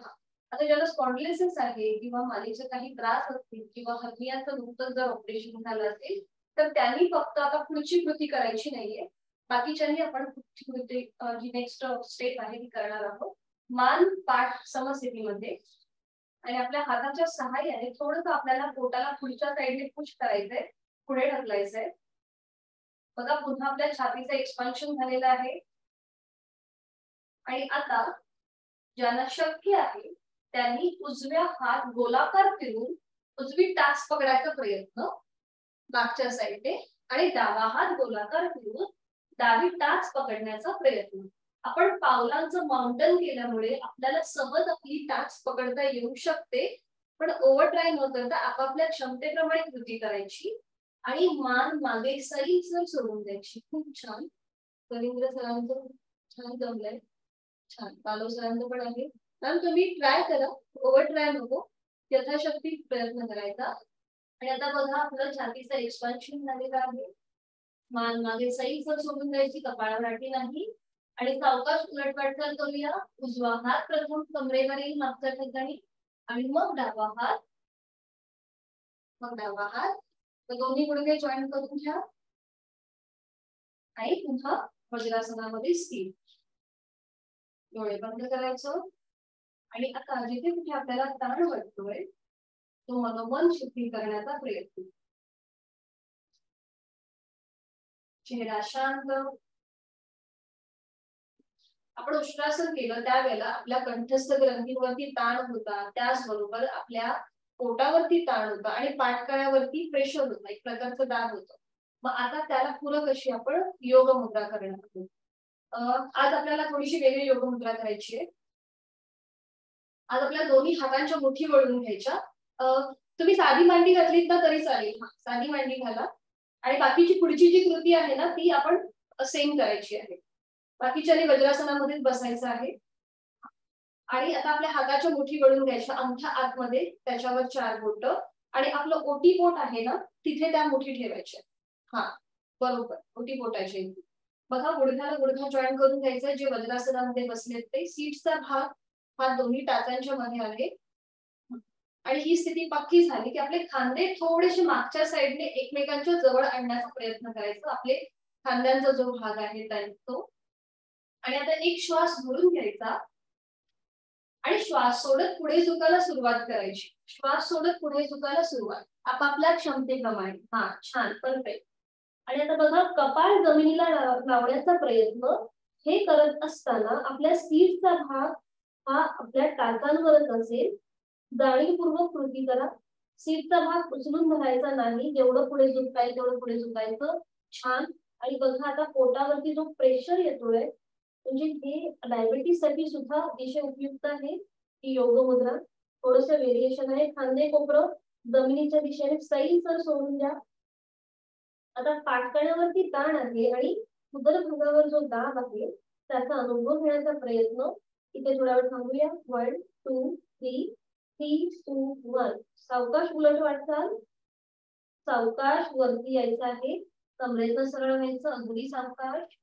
आता ज्याला स्पॉन्डिलोसिस आहे किंवा मानेचे काही त्रास असतील किंवा हर्नियाचं नुकतंच जर ऑपरेशन झालं असेल तर त्यांनी फक्त आता पुढची कृती करायची नाहीये. बाकीच्यांनी आपण पुढची कृती जी नेक्स्ट स्टेप आहे ती करणार आहोत. मान पाठ समस्थितीमध्ये आणि आपल्या हाताच्या सहाय्याने थोडंसं आपल्याला पोटाला पुढच्या साईडने पुश करायचंय, पुढे ढकलायचंय. बघा पुन्हा आपल्या छातीचं एक्सपान्शन झालेलं आहे. आणि आता ज्यांना शक्य आहे त्यांनी उजव्या हात गोलाकार फिरून उजवी टाच पकडायचा प्रयत्न मागच्या साईडने आणि डावा हात गोलाकार फिरून डावी टाच पकडण्याचा प्रयत्न. आपण पावलांचं माउंटन केल्यामुळे आपल्याला सहज आपली टाच पकडता येऊ शकते, पण ओव्हर ट्राय न करता आपापल्या क्षमतेप्रमाणे कृती करायची आणि मान मागे सरीसर सोडून द्यायची. खूप छान. कलिंद्र सरांचं छान जमलंय. छान. पालव सरांचं पण आहे. मॅम तुम्ही ट्राय करा, ओव्हर ट्राय नको, यथाशक्ती प्रयत्न करायचा. आणि आता बघा आपलं छातीचं एक्सपान्शन झालेलं आहे. मान मागे सैलसर सोडून द्यायची, कपाळावर नाही आणि सावकाश उलट वाटचाल करूया. उजवा हात प्रथम कमरेवर येईल मागच्या ठिकाणी आणि मग डावा हात. तर दोन्ही गुडघे जॉईन करून घ्या आणि पुन्हा वज्रासनामध्ये स्थिर. डोळे बंद करायचं आणि आता जिथे कुठे आपल्याला ताण वाटतोय तो मनोमन शुद्धी करण्याचा प्रयत्न. चेहरा शांत. आपण उष्ट्रासन केलं त्यावेळेला आपल्या कंठस्थ ग्रंथीवरती ताण होता, त्याचबरोबर आपल्या पोटावरती ताण होता आणि पाठकळ्यावरती प्रेशर होतं, एक प्रकारचं दाब होतं. मग आता त्याला पूरक अशी आपण योग मुद्रा करणार आहोत. आज आपल्याला थोडीशी वेगळी योग मुद्रा करायची आहे. आज आपल्या दोन्ही हातांच्या मुठी वळून घ्यायच्या. तुम्ही साधी मांडी घातलीत ना तरी चालेल. साधी मांडी घाला आणि बाकीची पुढची जी कृती आहे ना ती आपण सेम करायची आहे. बाकीच्याने वज्रासनामध्ये बसायचं आहे आणि आता आपल्या हाताच्या मुठी वळून घ्यायच्या. अंगठा आतमध्ये, त्याच्यावर 4 बोट आणि आपलं ओटी बोट आहे ना तिथे त्या मुठी ठेवायच्या. हा बरोबर, ओटी बोटाच्या इथे. बघा गुडघ्याला गुडघा जॉईन करून घ्यायचा. जे वज्रासनामध्ये बसलेत ते सीटचा भाग हा दोन्ही टाचांच्या मध्ये आहे. आणि ही स्थिती पक्की झाली की आपले खांदे थोडेसे मागच्या साईडने एकमेकांच्या जवळ आणण्याचा प्रयत्न करायचा. आपले खांद्यांचा जो भाग आहे तो. आणि आता एक श्वास भरून घ्यायचा आणि श्वास सोडत पुढे झुकायला सुरुवात करायची. श्वास सोडत पुढे झुकायला सुरुवात आपापल्या क्षमतेप्रमाणे. हा, छान, परफेक्ट. आणि आता बघा, कपाळ जमिनीला लावण्याचा प्रयत्न हे करत असताना आपल्या सीटचा भाग हा आपल्या टाचांवरच असेल. जाणीवपूर्वक कृती करा. सीटचा भाग उचलून धरायचा नाही. जेवढं पुढे झुकायचं तेवढं पुढे झुकायचं. छान. आणि बघा, आता पोटावरती जो प्रेशर येतोय, म्हणजे हे डायबिटीस साठी सुद्धा अतिशय उपयुक्त आहे ही योग मुद्रा. थोडस व्हेरिएशन आहे. खांदे कोपरं जमिनीच्या दिशेने सैलसर सोडून द्या. आता पाठकण्यावरती ताण आहे आणि उदर भागावर जो दाब आहे त्याचा अनुभव घेण्याचा प्रयत्न इथे थोडा वेळ थांबूया. 1 2 3 3 2 1. सावकाश उलट वाटचाल. सावकाश वरती यायचं आहे. कमरेचं सरळ व्हायचं. अगदी सावकाश.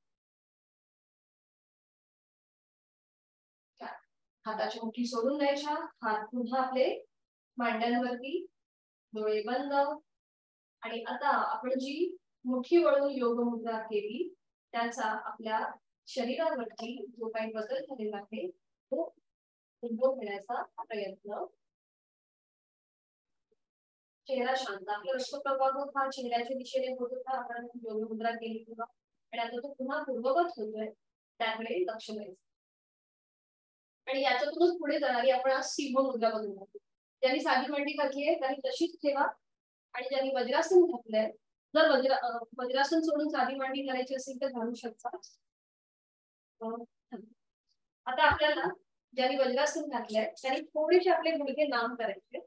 हाताची मुठी सोडून द्यायच्या. हात पुन्हा आपले मांड्यांवरती. डोळे बंद. आणि आता आपण जी मुठी वळून योग मुद्रा केली त्याचा आपल्या शरीरावरती जो काही बदल झालेला आहे तो अनुभव घेण्याचा प्रयत्न. चेहरा शांत. आपला रक्तप्रवाह हा चेहऱ्याच्या दिशेने होत होता. आपण योग मुद्रा केली तेव्हा. आणि आता तो पुन्हा पूर्ववत होतोय. त्याकडे लक्ष द्यायचं. आणि याच्यातूनच पुढे जाणारी आपण आज सिंह मुद्रा बघूया. ज्यांनी साधी मांडी घातली आहे त्यांनी तशीच ठेवा. आणि ज्यांनी वज्रासन घातलंय, जर वज्रासन सोडून साधी मांडी करायची असेल तर घालू शकता. आता आपल्याला ज्यांनी वज्रासन घातलंय त्यांनी थोडेसे आपले गुडघे लांब करायचे.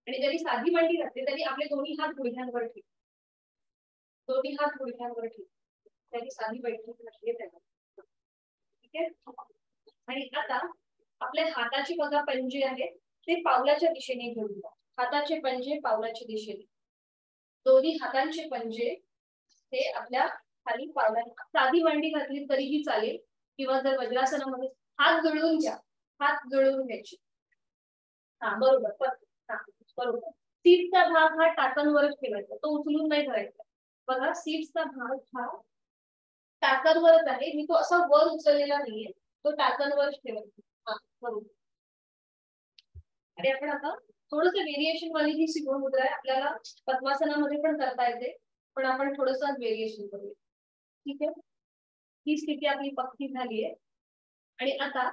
आणि ज्यांनी साधी मांडी घातली त्यांनी आपले दोन्ही हात गुडघ्यांवर ठेवा. दोन्ही हात गुडघ्यांवर ठेवा. त्यांनी साधी बैठक घातली त्याला. ठीक आहे. आणि आता आपल्या हाताची बघा पंजे आहेत ते पावलाच्या दिशेने घेऊन जा. हाताचे पंजे पावलाच्या दिशेने. दोन्ही हातांचे पंजे हे आपल्या खाली पावलांना. साधी मांडी घातली तरीही चालेल किंवा जर वज्रासनामध्ये हात जुळवून घ्या. हात जुळवून घ्यायचे. हा, बरोबर. हा, बरोबर. सीटचा भाग हा टाचांवरच ठेवायचा. तो उचलून नाही धरायचा. बघा, सीटचा भाग हा टाचांवरच आहे. मी तो असा वर उचललेला नाहीये. तो टाचांवरच ठेवायचा. हा, बरोबर. आणि आपण आता थोडस व्हेरिएशन वाली ही सिंह मुद्रा आहे. आपल्याला पद्मासनामध्ये पण करता येते, पण आपण थोडस व्हेरिएशन करूया. ठीक आहे. ही स्थिती आपली पक्की झाली आहे. आणि आता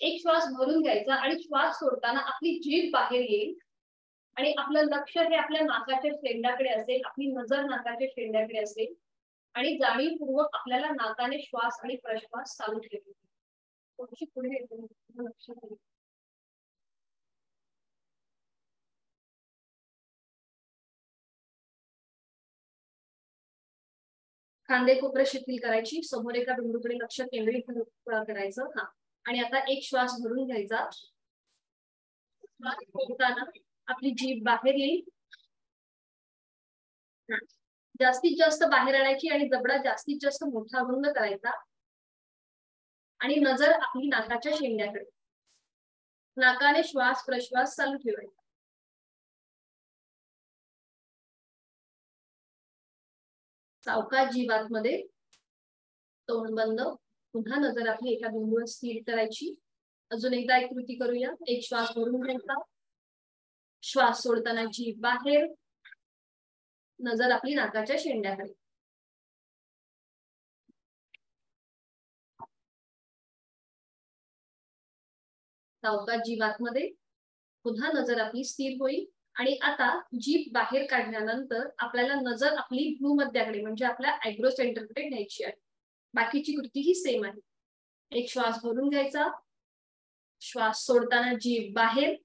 एक श्वास भरून घ्यायचा आणि श्वास सोडताना आपली जीभ बाहेर येईल आणि आपलं लक्ष हे आपल्या नाकाच्या शेंड्याकडे असेल. आपली नजर नाकाच्या शेंड्याकडे असेल आणि जाणीवपूर्वक आपल्याला नाकाने श्वास आणि प्रश्वास चालू ठेवायचे. थोडीशी पुढे येते लक्ष द्या. खांदे कोपरे शिथिल करायची. समोर एका बिंदूकडे लक्ष केंद्रित करायचं. हा, आणि आता एक श्वास भरून घ्यायचा. सोडताना आपली जीभ बाहेर येईल. जास्तीत जास्त बाहेर आणायची आणि जबडा जास्तीत जास्त मोठा रुंद करायचा. आणि नजर आपली नाकाच्या शेंड्याकडे. नाकाने श्वास प्रश्वास चालू ठेवायचा. सावकाश जीभ आतमध्ये. तोंड बंद. पुन्हा नजर आपली एका बिंदूवर स्थिर करायची. अजून एकदा एक कृती करूया. एक श्वास भरून घ्यायचा. श्वास सोडताना जीभ बाहेर. नजर आपली नाकाच्या शेंड्याकडे. सावकाश जीभ आतमध्ये. पुन्हा नजर आपली स्थिर होईल. आणि आता जीभ बाहेर काढल्यानंतर आपल्याला नजर आपली भ्रूमध्याकडे म्हणजे आपल्या आयब्रो सेंटरकडे न्यायची आहे. बाकीची कृती ही सेम आहे. एक श्वास भरून घ्यायचा. श्वास सोडताना जीभ बाहेर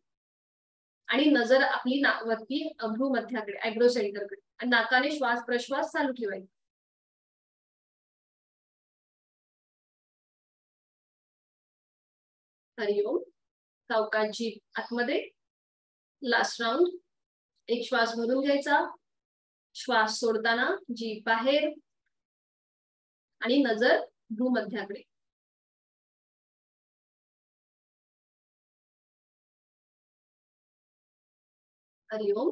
आणि नजर आपली वरती भ्रूमध्याकडे आयब्रो सेंटरकडे. आणि नाकाने श्वास प्रश्वास चालू ठेवायचा. हरिओम. सावकाश जीभ आतमध्ये. Last round. एक श्वास भरून घ्यायचा. श्वास सोडताना जीभ बाहेर आणि नजर भ्रूमध्याकडे. हरिओम.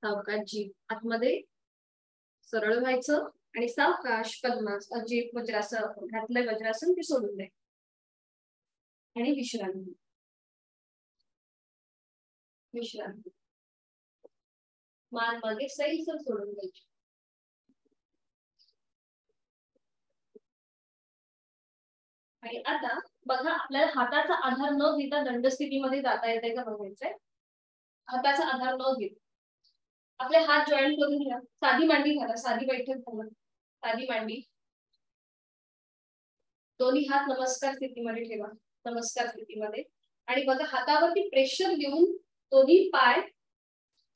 सावकाश जीभ आतमध्ये सरळ व्हायचं आणि सावकाश पद्मासन जीभ वज्रासन घातलंय वज्रासन ते सोडून द्यायचं आणि विश्रांती. विश्रांती. मान मागे सैलसर सोडून द्यायची. आणि आता बघा आपल्याला हाताचा आधार न घेता दंडस्थितीमध्ये जाता येते का बघायचंय. हाताचा आधार न घेता आपले हात जॉईंट करून घ्या. साधी मांडी घाला. साधी बैठक घाला. साधी मांडी. दोन्ही हात नमस्कार स्थितीमध्ये ठेवा. नमस्कार स्थितीमध्ये. आणि बघा हातावरती प्रेशर देऊन दोन्ही पाय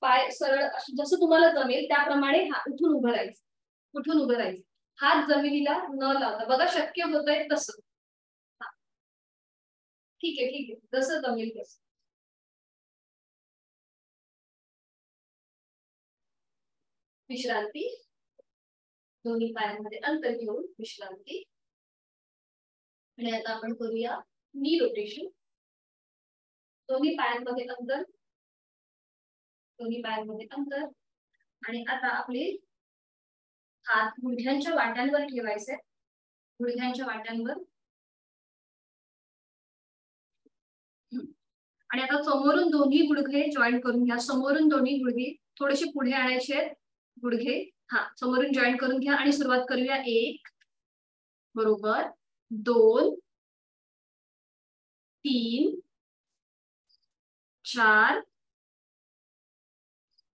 पाय सरळ जसं तुम्हाला जमेल त्याप्रमाणे उठून उभं राहायचं. उठून उभं राहायचं. हात जमिनीला न लावता. बघा शक्य होतंय तसं. ठीक आहे ठीक आहे जसं जमेल तसं. विश्रांती. दोन्ही पायांमध्ये अंतर घेऊन विश्रांती. आणि आता आपण करूया नी रोटेशन. दोन्ही पायांमध्ये अंतर. दोन्ही पायांमध्ये अंतर. आणि आता आपले हात गुडघ्यांच्या वाट्यांवर ठेवायचे. गुडघ्यांच्या वाट्यांवर. आणि आता समोरून दोन्ही गुडघे जॉईन करून घ्या. समोरून दोन्ही गुडघे थोडेसे पुढे आणायचे आहेत. गुडघे समोरून जॉईन करून घ्या आणि सुरुवात करूया. 1 बरोबर 2 3 4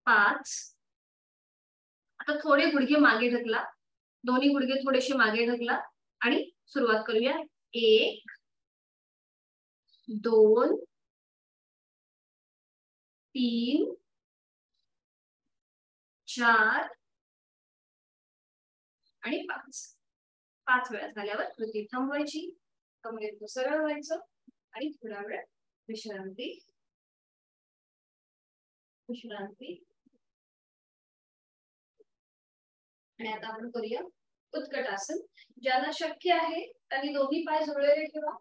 5. आता थोडे गुडघे मागे ढकला. दोन्ही गुडघे थोडेसे मागे ढकला आणि सुरुवात करूया. 1 2 3 4 आणि 5. 5 वेळा झाल्यावर कृती थांबवायची. कमरेत सरळ व्हायचं आणि थोडा वेळ विश्रांती. विश्रांती. आणि आता आपण करूया उत्कटासन. ज्याला शक्य आहे त्यांनी दोन्ही पाय जोडलेले ठेवा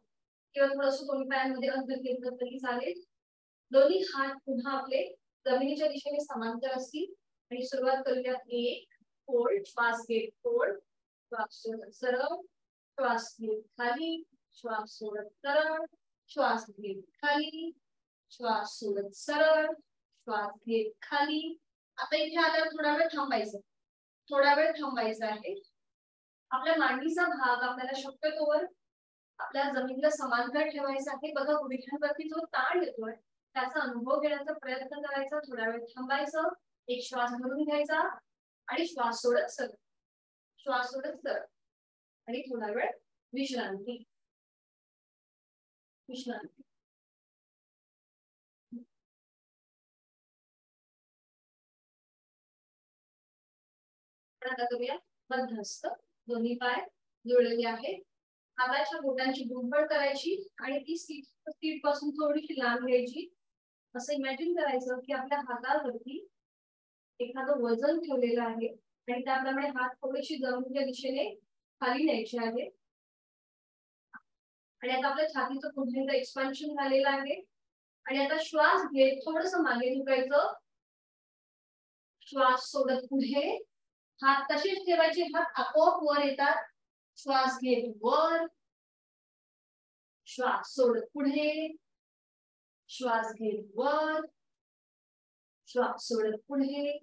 किंवा थोडंसं दोन्ही पायांमध्ये अंतर घेतलं तरी चालेल. दोन्ही हात पुन्हा आपले जमिनीच्या दिशेने समांतर असतील आणि सुरुवात करूया. 1 होल्ड श्वास घेत फोल्ड श्वास सोडत सरळ श्वास घेत खाली श्वास सोडत सरळ श्वास घेत खाली श्वास सोडत सरळ श्वास घेत खाली. आता इथे आल्यावर थोडा वेळ थांबायचं. थोडा वेळ थांबायचा आहे. आपल्या मांडीचा भाग आपल्याला शक्यतोवर आपल्या जमिनीला समांतर ठेवायचा आहे. बघा गुडघ्यांवरती जो ताण येतोय त्याचा अनुभव घेण्याचा प्रयत्न करायचा. थोडा वेळ थांबायचं. एक श्वास भरून घ्यायचा आणि श्वास सोडत सरळ. श्वास सोडत सरळ आणि थोडा वेळ विश्रांती. विश्रांती. आता करूया मध्यस्थ. दोन्ही पाय जोडलेले आहेत. हाताच्या बोटांची गुंफळ करायची आणि ती सीट पासून थोडीशी लांब घ्यायची. असं इमॅजिन करायचं की आपल्या हातावरती एखादं वजन ठेवलेलं आहे आणि त्याप्रमाणे हात थोडीशी जमिनीच्या दिशेने खाली न्यायचे आहे. आणि आता आपल्या छातीचं पुढे एक्सपान्शन झालेलं आहे. आणि आता श्वास घेत थोडस मागे झुकायचं. श्वास सोडत पुढे. हात तसेच ठेवायचे. हात आपोआप वर येतात. श्वास घेत वर. श्वास सोडत पुढे. श्वास घेत वर. श्वास सोडत पुढे.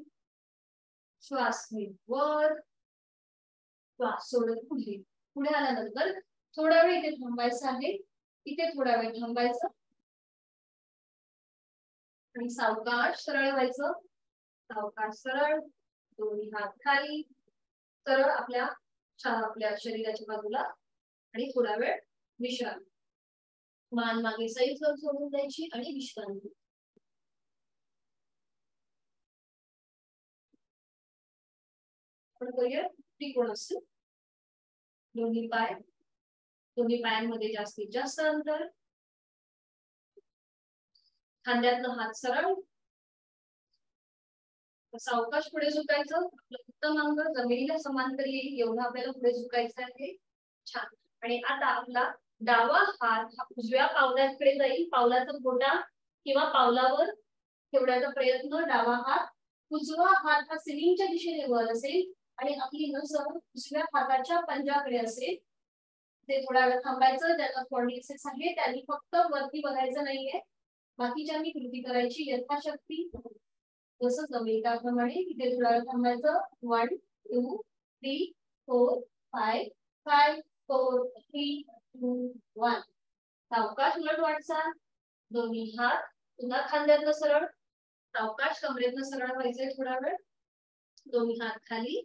श्वास घेत वर. श्वास सोडत पुढे. पुढे आल्यानंतर थोडा वेळ इथे थांबायचं आहे. इथे थोडा वेळ थांबायचं आणि सावकाश सरळ व्हायचं. सावकाश सरळ. दोन्ही हात खाली सरळ आपल्या शरीराच्या बाजूला आणि थोडा वेळ विश्रांती. मान मागे सैलसर सोडून द्यायची आणि विश्रांती. आपण करूया त्रिकोणासन. दोन्ही पायांमध्ये जास्तीत जास्त अंतर. खांद्यातलं हात सरळ. सावकाश पुढे झुकायचं. उत्तम अंग जमिनीला समांतर येईल एवढं आपल्याला पुढे झुकायचं आहे. छान. आणि आता आपला डावा हात हा उजव्या पावलाकडे जाईल. पावलाचा बोटा किंवा पावलावर ठेवण्याचा प्रयत्न. डावा हात, उजवा हात हा सिलिंगच्या दिशेने वर असेल आणि आपली नजर उजव्या हाताच्या पंजाकडे असेल. ते थोडा वेळ थांबायचं. त्याला 46 आहे, त्यांनी फक्त वरती बघायचं नाहीये, बाकीच्यांनी कृती करायची यथाशक्ती. जसं जमेल त्याप्रमाणे तिथे थोडा वेळ थांबायचं. 1 2 3 4 5 5 4 3 2 1. सावकाश उलट वाटचाल. दोन्ही हात पुन्हा खांद्यातनं सरळ. सावकाश कमरेतनं सरळ व्हायचंय थोडा वेळ. दोन्ही हात खाली.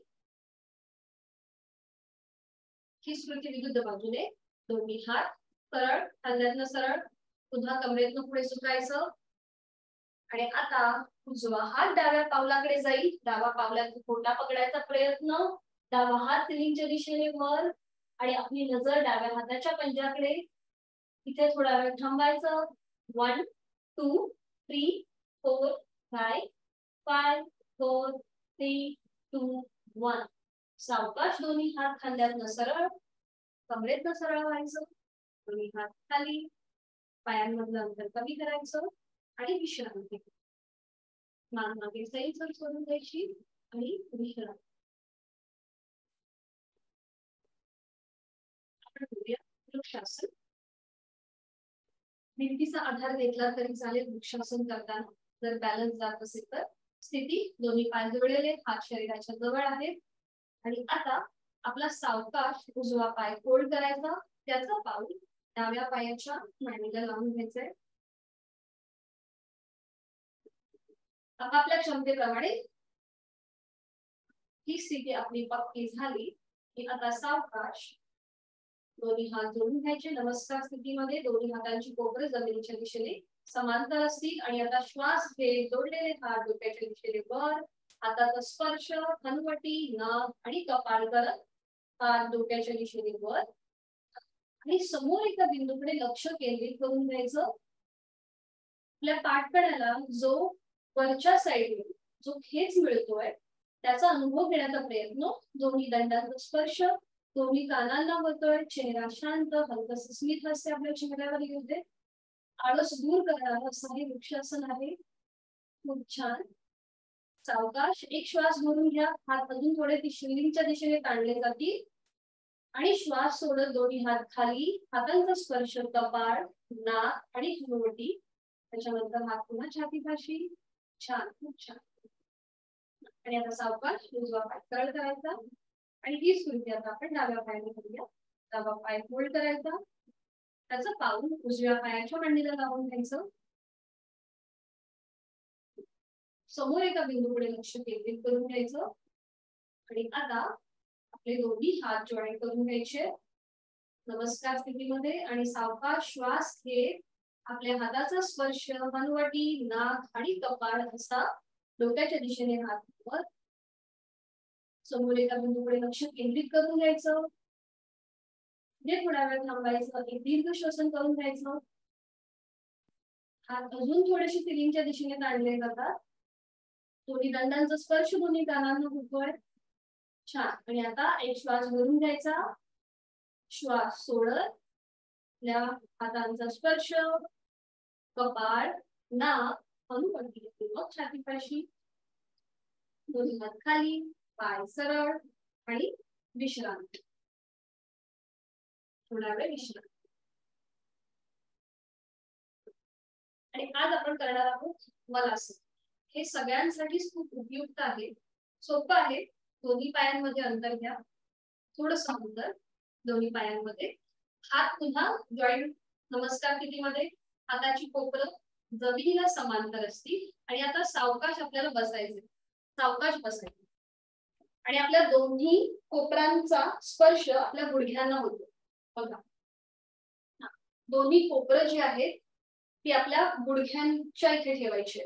ही स्मृती विरुद्ध बाजूने. दोन्ही हात सरळ, खांद्यातनं सरळ, पुन्हा कमरेतनं पुढे सुटायचं. आणि आता उजवा हात डाव्या पावलाकडे जाईल. डावा पावलाचा खोटा पकडायचा प्रयत्न. डावा हात सिलिंगच्या दिशेने वर आणि आपली नजर डाव्या हाताच्या पंजाकडे. इथे थोडा वेळ थांबायचं. 1 2 3 4 5 5 4 3 2 1. सावकाश दोन्ही हात खांद्यातनं सरळ, कमरेतनं सरळ व्हायचं. दोन्ही हात खाली, पायांमधलं अंतर कमी करायचं आणि विश्रांती. मान मागे सैल सोडून द्यायची आणि विश्रांती. आपण करूया वृक्षासन. भिंतीचा आधार घेतला तरी चालेल वृक्षासन करताना, जर बॅलन्स जात असेल तर. स्थिती, दोन्ही पाय जोडलेले, हात शरीराच्या जवळ आहेत. आणि आता आपला सावकाश उजवा पाय फोल्ड करायचा. त्याचा पाऊल डाव्या पायाच्या मांडीला लावून घ्यायचंय. आपल्या क्षमतेप्रमाणे ही स्थिती आपली पक्की झाली की आता सावकाश दोन्ही हात जोडून घ्यायचे. नमस्कार स्थितीमध्ये दोन्ही हातांची कोपरे जमिनीच्या दिशेने समांतर असतील. आणि आता श्वास घेत जोडलेले हात डोक्याच्या दिशेने वर. हाताचा स्पर्श हनुवटी, नाक आणि कपाळ करत हात डोक्याच्या दिशेने वर. आणि समोर एका बिंदूकडे लक्ष केंद्रित करून घ्यायचं. आपल्या पाठकड्याला जो वरच्या साईडने जो खेच मिळतोय त्याचा अनुभव घेण्याचा प्रयत्न. दोन्ही दंडांचा स्पर्श दोन्ही कानांना होतोय. चेहरा शांत, हलकसं स्मित हास्य आपल्या चेहऱ्यावर येऊ दे. आळस दूर करणारं असं हे वृक्षासन आहे. खूप छान. सावकाश एक श्वास भरून घ्या. हात अजून थोडे शिलिंगच्या दिशेने ताणले जातील आणि श्वास सोडत दोन्ही हात खाली. हातांचा स्पर्श कपाळ, नाक आणि हनुवटी. त्याच्यानंतर हात पुन्हा छातीपाशी. छान, खूप छान. आणि आता सावकाश उजवा पाय सरळ करायचा आणि हीच कृती आता आपण डाव्या पायाने करूया. डावा पाय फोल्ड करायचा. त्याचं पाऊल उजव्या पायाच्या मांडीला लावून घ्यायचं. समोर एका बिंदूकडे लक्ष केंद्रित करून घ्यायचं. आणि आता आपले दोन्ही हात जॉईंट करून घ्यायचे नमस्कार स्थितीमध्ये. आणि सावकाश श्वास घेत आपल्या हाताचा स्पर्श हनुवटी, नाक आणि कपाळ असा डोक्याच्या दिशेने हात वर. समोर एका बिंदूकडे लक्ष केंद्रित करून घ्यायचं. थोडा वेळ थांबायचं. एक दीर्घ श्वसन करून घ्यायचं. हात अजून थोडेसे सिलिंगच्या दिशेने ताणले जातात. दोन्ही दंडांचा स्पर्श दोन्ही कानांना होतोय. छान. आणि आता एक श्वास भरून घ्यायचा. श्वास सोडत आपल्या हातांचा स्पर्श कपाळ, नाक, हनुवटी मग छातीपाशी. दोन्ही हात खाली, पाय सरळ आणि विश्रांती. थोडा वेळ विश्रांती. आणि आज आपण करणार आहोत वलासन. हे सगळ्यांसाठीच खूप उपयुक्त आहे. सोपं आहे. दोन्ही पायांमध्ये अंतर घ्या. थोडंसं अंतर दोन्ही पायांमध्ये. हात पुन्हा जॉईंट नमस्कार स्थितीमध्ये. हाताची कोपरं जमिनीला समांतर असतील. आणि आता सावकाश आपल्याला बसायचे. सावकाश बसायचे. आणि आपल्या दोन्ही कोपरांचा स्पर्श आपल्या गुडघ्यांना होतो. बघा, दोन्ही कोपरं जी आहेत ती आपल्या गुडघ्यांच्या इथे ठेवायची.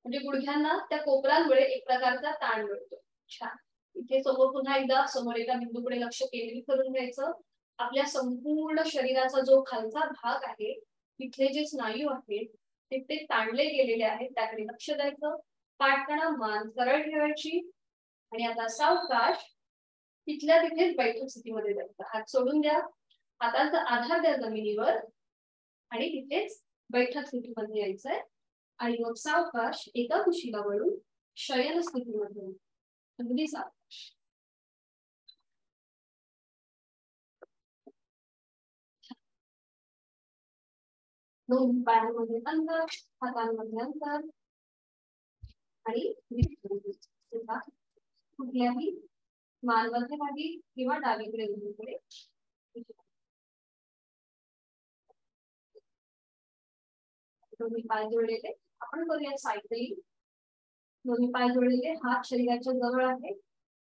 म्हणजे गुडघ्यांना त्या कोपरांमुळे एक प्रकारचा ताण मिळतो. छान. इथे समोर पुन्हा एकदा समोर एका बिंदूकडे लक्ष केंद्रित करून घ्यायचं. आपल्या संपूर्ण शरीराचा जो खालचा भाग आहे, तिथले जे स्नायू आहेत ते ताणले गेलेले आहेत, त्याकडे लक्ष द्यायचं. पाठकणा मान सरळ ठेवायची. आणि आता सावकाश तिथल्या तिथेच बैठक स्थितीमध्ये जायचं. हात सोडून द्या. हातांचा आधार द्या जमिनीवर आणि तिथेच बैठक स्थितीमध्ये यायचंय. आणि मग सावकाश एका कुशीला वळून शयन स्थितीमध्ये अगदी सावकाश. दोन पायांमध्ये अंतर, हातांमध्ये अंतर आणि कुठल्याही मान मध्यभागी किंवा डावीकडे उजवीकडे. दोन्ही पाय जोडलेले. आपण करूया सायकलिंग. दोन्ही पाय जोडलेले, हात शरीराच्या जवळ आहे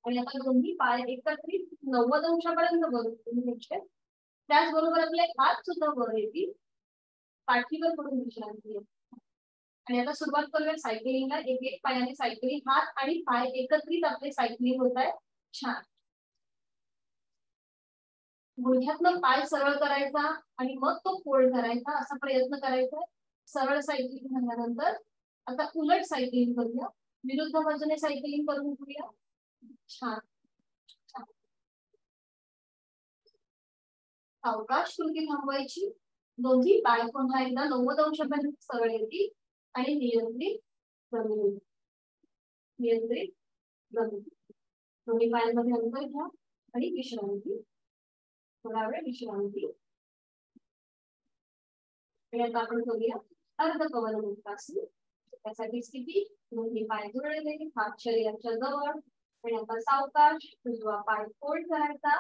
आणि आता दोन्ही पाय एकत्रित 90 अंशापर्यंत वर घ्यायचे. त्याचबरोबर आपले हात सुद्धा वर येतील, पाठीवर पडून विश्रांती. आणि आता सुरुवात करूया सायकलिंगला. एक एक पायाने सायकलिंग, हात आणि पाय एकत्रित आपले सायकलिंग होत आहे. छान. गुडघ्यातनं पाय सरळ करायचा आणि मग तो फोल्ड करायचा, असा प्रयत्न करायचा. सरळ सायकलिंग झाल्यानंतर आता उलट सायकलिंग करूया. विरुद्ध बाजूने सायकलिंग करून घेऊया. छान. सावकाश कृती थांबवायची. दोन्ही पाय पुन्हा एकदा 90 अंशापर्यंत सरळ येतील आणि नियंत्रित जमीन. नियंत्रित जमीन. दोन्ही पायांमध्ये अंतर घ्या आणि विश्रांती. थोडा वेळ विश्रांती. आणि आता आपण करूया अर्ध कवल मुक्तासन. त्यासाठी स्थिती दोन्ही पाय जोडलेले, हात शरीराच्या जवळ. आणि आता सावकाश उजवा पाय फोल्ड करायचा.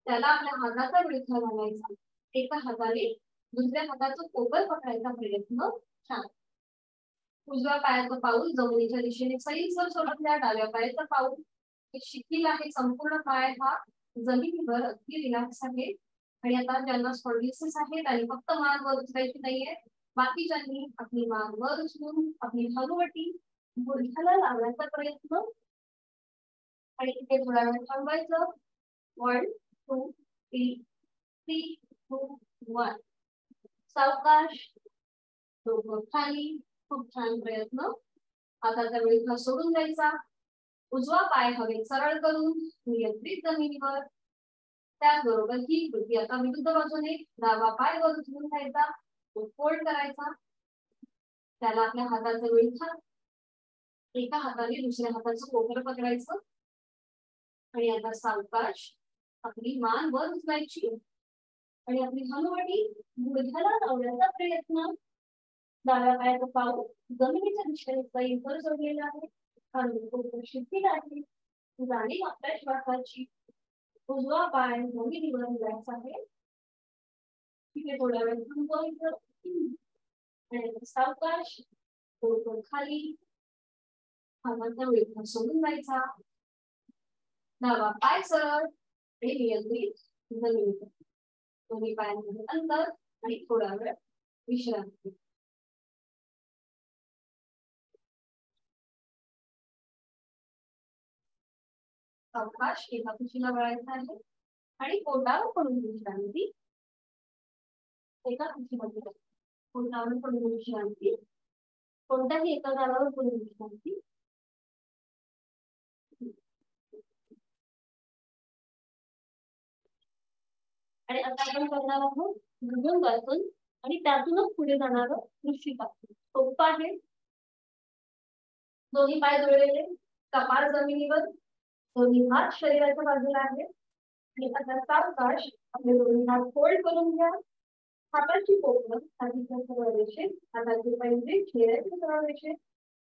त्याला आपल्या हाताचा विळखा घालायचा. एका हाताने दुसऱ्या हाताचं कोपर पकडायचा प्रयत्न. छान. उजव्या पायाचं पाऊल जमिनीच्या दिशेने सैलसर सोडल्या. डाव्या पायाचं पाऊल शिथिल आहे. संपूर्ण पाय हा जमिनीवर अगदी रिलॅक्स आहे. आणि आता ज्यांना स्पॉन्डिलोसिस आहे त्यांनी फक्त मान वर उचलायची नाहीये. बाकीच्यांनी आपली मान वर उचलून आपली हनुवटी गुडघ्याला लावण्याचा प्रयत्न. आणि इथे थोडा वेळ थांबायचं. 1 2 3 3 2 1. सावकाश डोकं खाली. खूप छान प्रयत्न. हाताचा विळखा सोडून द्यायचा. उजवा पाय हवेत सरळ करून नियंत्रित जमिनीवर. त्याचबरोबर ही कृती आता विरुद्ध बाजूने. डावा पाय वर उचलून घ्यायचा, तो फोल्ड करायचा. त्याला आपल्या हाताचा विळखा एका हाताने दुसऱ्या हाताचं कोपर पकडायचं. आणि आता सावकाश आपली मान वर उचलायची आणि आपली हनुवटी गुडघ्याला लावण्याचा प्रयत्न. डाव्या पायाचं पाऊल जमिनीच्या दिशेने सैलसर सोडलेलं आहे. आणि शिथिल आहे. जाणीव आपल्या श्वासाची. उजवा पाय जमिनीवर रिलॅक्स आहे. तिथे थोड्या वेळ थांबवायचं. आणि सावकाश डोकं खाली. हाताचा विळखा सोडून द्यायचा. डावा पाय सरळ आणि नियंत्रित जमिनीवर. दोन्ही पायांमध्ये अंतर आणि थोडा वेळ विश्रांती. सावकाश एका कुशीला वळायचं आहे आणि पोटावर पडून विश्रांती. एका कुशीमध्ये पोटावर पडून विश्रांती. कोणत्याही एका जागावर पडून विश्रांती. आणि आता आपण करणार आहोत भुजंगासन आणि त्यातूनच पुढे जाणार वृश्चिकासन. सोपं आहे. दोन्ही पाय जोडलेले, कपाळ जमिनीवर, दोन्ही हात शरीराच्या बाजूला आहेत. आणि आता सावकाश आपले दोन्ही हात फोल्ड करून घ्या. हाताची कोपर छातीच्या सरळ रेषेत, हाताचे पैसे चेहऱ्याच्या सरळ रेषेत.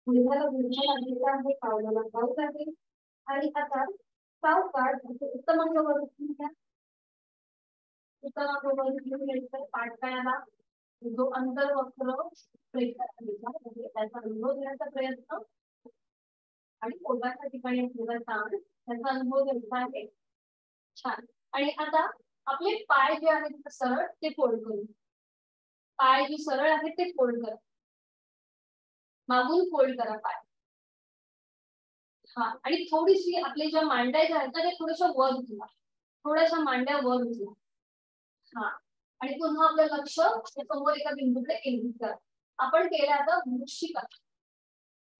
गुडघ्याला गुडघा लागलेला आहे, पावलाला पाऊल आहे. आणि आता सावकाश उत्तमांग वर उचलून घ्या. उत्तमांग वर उचलून घ्यायचं. पाठपायाला जो अंतर वक्र प्रेक्षक त्याचा अनुभव घेण्याचा प्रयत्न. आणि पोटाच्या ठिकाणी असलेला ताण त्याचा अनुभव घ्यायचा आहे. छान. आणि आता आपले पाय जे आहेत सरळ ते फोल्ड करू. पाय जे सरळ आहेत ते फोल्ड करा. मागून फोल्ड करा पाय. हा. आणि थोडीशी आपले ज्या मांड्या ज्या आहेत त्या थोड्याशा वर उचला. थोड्याशा मांड्या वर उचला. हा. आणि पुन्हा आपलं लक्ष समोर एका बिंदूकडे केंद्रित करा. आपण केलं आता वृश्चिकासन.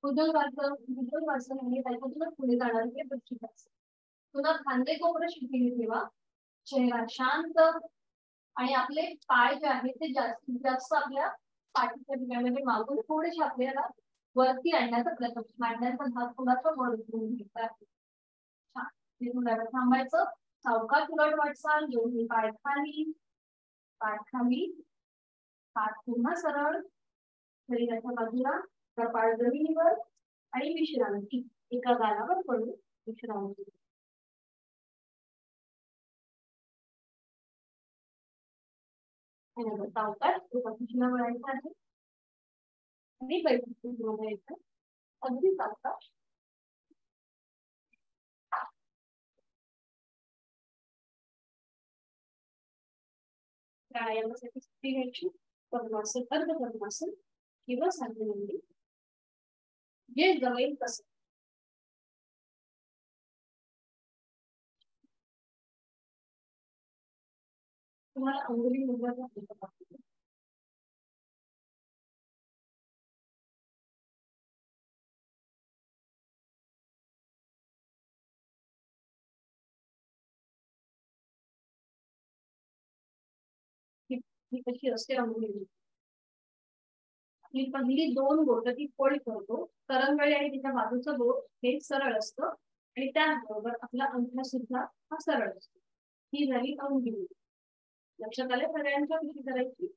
भुजंगासन म्हणजे त्याच्यातूनच पुढे जाणार हे वृश्चिकासन. पुन्हा खांदे कोपरे शिथिल ठेवा. चेहरा शांत. आणि आपले पाय जे आहेत ते जास्तीत जास्त आपल्या पाठीच्या दिव्यामध्ये मागून थोडेसे आपल्याला वरती आणण्याचा प्रयत्न मांडण्याचा भाग थोडासा वर उचलून घ्यायचा आहे. छान. तिथून जरा थांबायचं. सावकाश उलट वाटचाल. दोन्ही पाय खाली, पाय खाली, हात पुन्हा सरळ शरीराच्या बाजूला, कपाळ जमिनीवर आणि विश्रांती. एका गालावर पडून विश्रांती. सावकाश उपस्थितीला वळायचं आहे आणि बैठकीला यायचं. अगदी सावकाश. प्राणायामासाठी स्थिती घ्यायची. पद्मासन, अर्ध पद्मासन किंवा सांध्य जे जमेल तसं. तुम्हाला अंगुली मुद्रा ही कशी असते अंगुली. आपली पहिली दोन बोट ती फोल्ड करतो. करंगळी आणि तिच्या बाजूचं बोट हे सरळ असतं आणि त्याचबरोबर आपला अंगठा सुद्धा हा सरळ असतो. ही झाली अंगुली. लक्षात आले सगळ्यांच्या कशी करायची.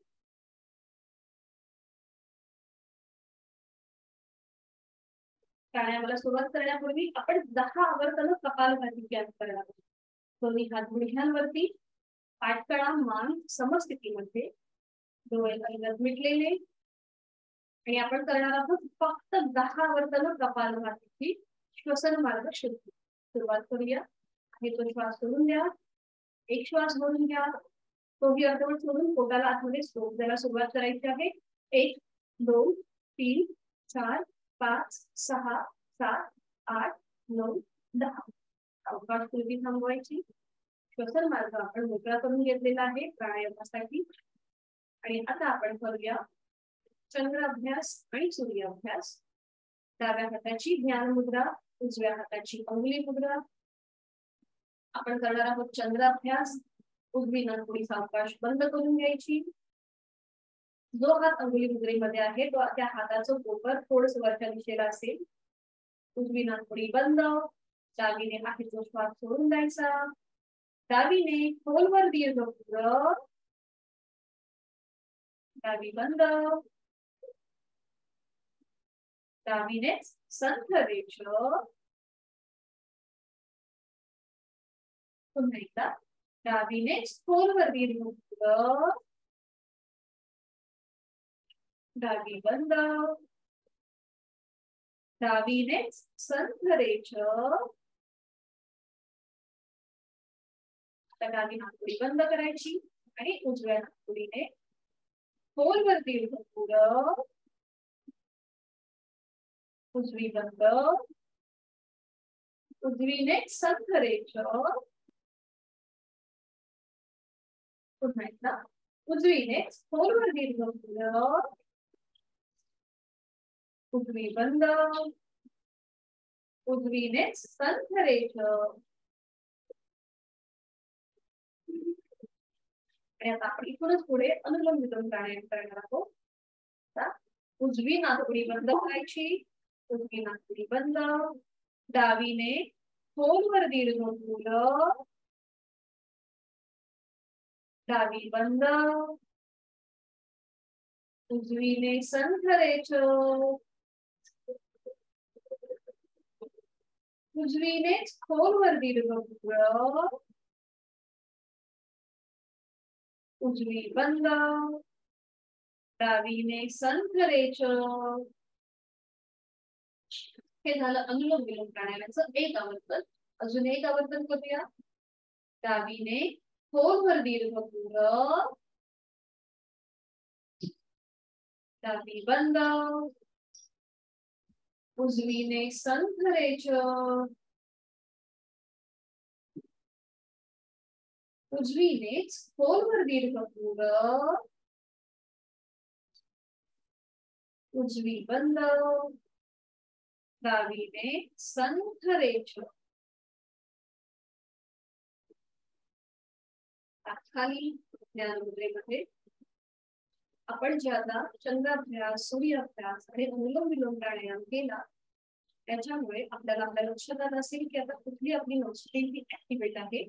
प्राणायामाला सुरुवात करण्यापूर्वी आपण 10 आवर्तन कपालभाती करणार आहोत. दोन्ही हात गुडघ्यांवरती, पाठकळा मान समस्थितीमध्ये, डोळे अलगद मिटलेले आणि आपण करणार आहोत फक्त 10 आवर्तन कपालभातीची श्वसन मार्ग शुद्धी. सुरुवात करूया. आणि तो श्वास सोडून द्या. एक श्वास भरून घ्या. तोही अर्धवट सोडून पोटाला आतमध्ये स्टोक द्यायला सुरुवात करायची आहे. 1 2 3 4 5 6 7 8 9 10. अवकाश कृती थांबवायची. श्वसन मार्ग आपण मोकळा करून घेतलेला आहे प्राणायामासाठी. आणि आता आपण करूया चंद्र अभ्यास आणि सूर्य अभ्यास. डाव्या हाताची ध्यान मुद्रा, उजव्या हाताची अंगुली मुद्रा. आपण करणार आहोत चंद्र अभ्यास. उजवी नाकपुडी सावकाश बंद करून घ्यायची. जो हात अंगुली मुद्रेमध्ये आहे तो त्या हाताचं कोपर थोडस वरच्या दिशेला असेल. उजवी नाकपुडी बंद. डावीने आखीचा श्वास सोडून द्यायचा. डावीने खोलवर दीर्घ पुढं. डावी बंद. डावीने संथ रेष. पुन्हा एकदा डावीने खोलवर दीर्घ पुढं. डावी बंद. डावीने संथ रेष. डावी नाकपुडी बंद करायची आणि उजव्या नाकपुडीने खोलवर दीर्घ पुढं. उजवी बंद. उजवीने संथ रेष. पुन्हा एकदा उजवीने खोलवर दीर्घ पुढं. उजवी बंद. उजवीने संथ रेष. आणि आता आपण इथूनच पुढे अनुलोम विलोम प्राणायाम करणार आहोत. उजवी नाकपुडी बंद करायची. उजवी नाकपुडी बंद. डावीने खोलवर दीर्घ पुढं. डावी बंद. उजवीने संथ रेष. उजवीने खोलवर दीर्घ पुढं. उजवी बंद. डावीने संथ रेष. हे झालं अनुलोम विलोम प्राणायामाचं एक आवर्तन. अजून एक आवर्तन करूया. डावीने खोलवर दीर्घ पुढं. डावी बंद. उजवीने संथ रेष. उजवीने खोलवर दीर्घ पुढं. उजवी बंद. डावीने संथ रेष. खाली ध्यान मुद्रेमध्ये आपण जे आता चंद्राभ्यास, सूर्याभ्यास आणि अनुलोम विलोम प्राणायाम केला त्याच्यामुळे आपल्याला आपल्या लक्षात आलं असेल की आता कुठली आपली नॉस्ट्रिल ती ऍक्टिव्हेट आहे.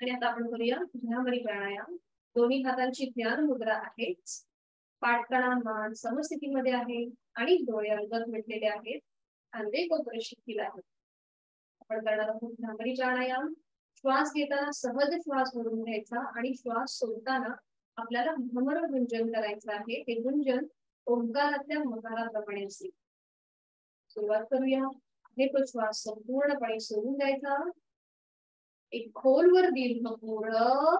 आणि आता आपण करूया भ्रामरी प्राणायाम. दोन्ही हातांची ध्यान मुद्रा आहे. पाठकणा मान समस्थितीमध्ये आहे आणि डोळे अलगद मिटलेले आहेत. खांदे कोपरे शिथिल आहेत. आपण करणार आहोत भ्रामरी प्राणायाम. श्वास घेताना सहज श्वास भरून घ्यायचा आणि श्वास सोडताना आपल्याला भ्रमर गुंजन करायचं आहे. हे गुंजन ओंकारातल्या मकाराप्रमाणे असेल. सुरुवात करूया. हे तो श्वास संपूर्णपणे सोडून द्यायचा. एक खोलवर दीर्घ पुढं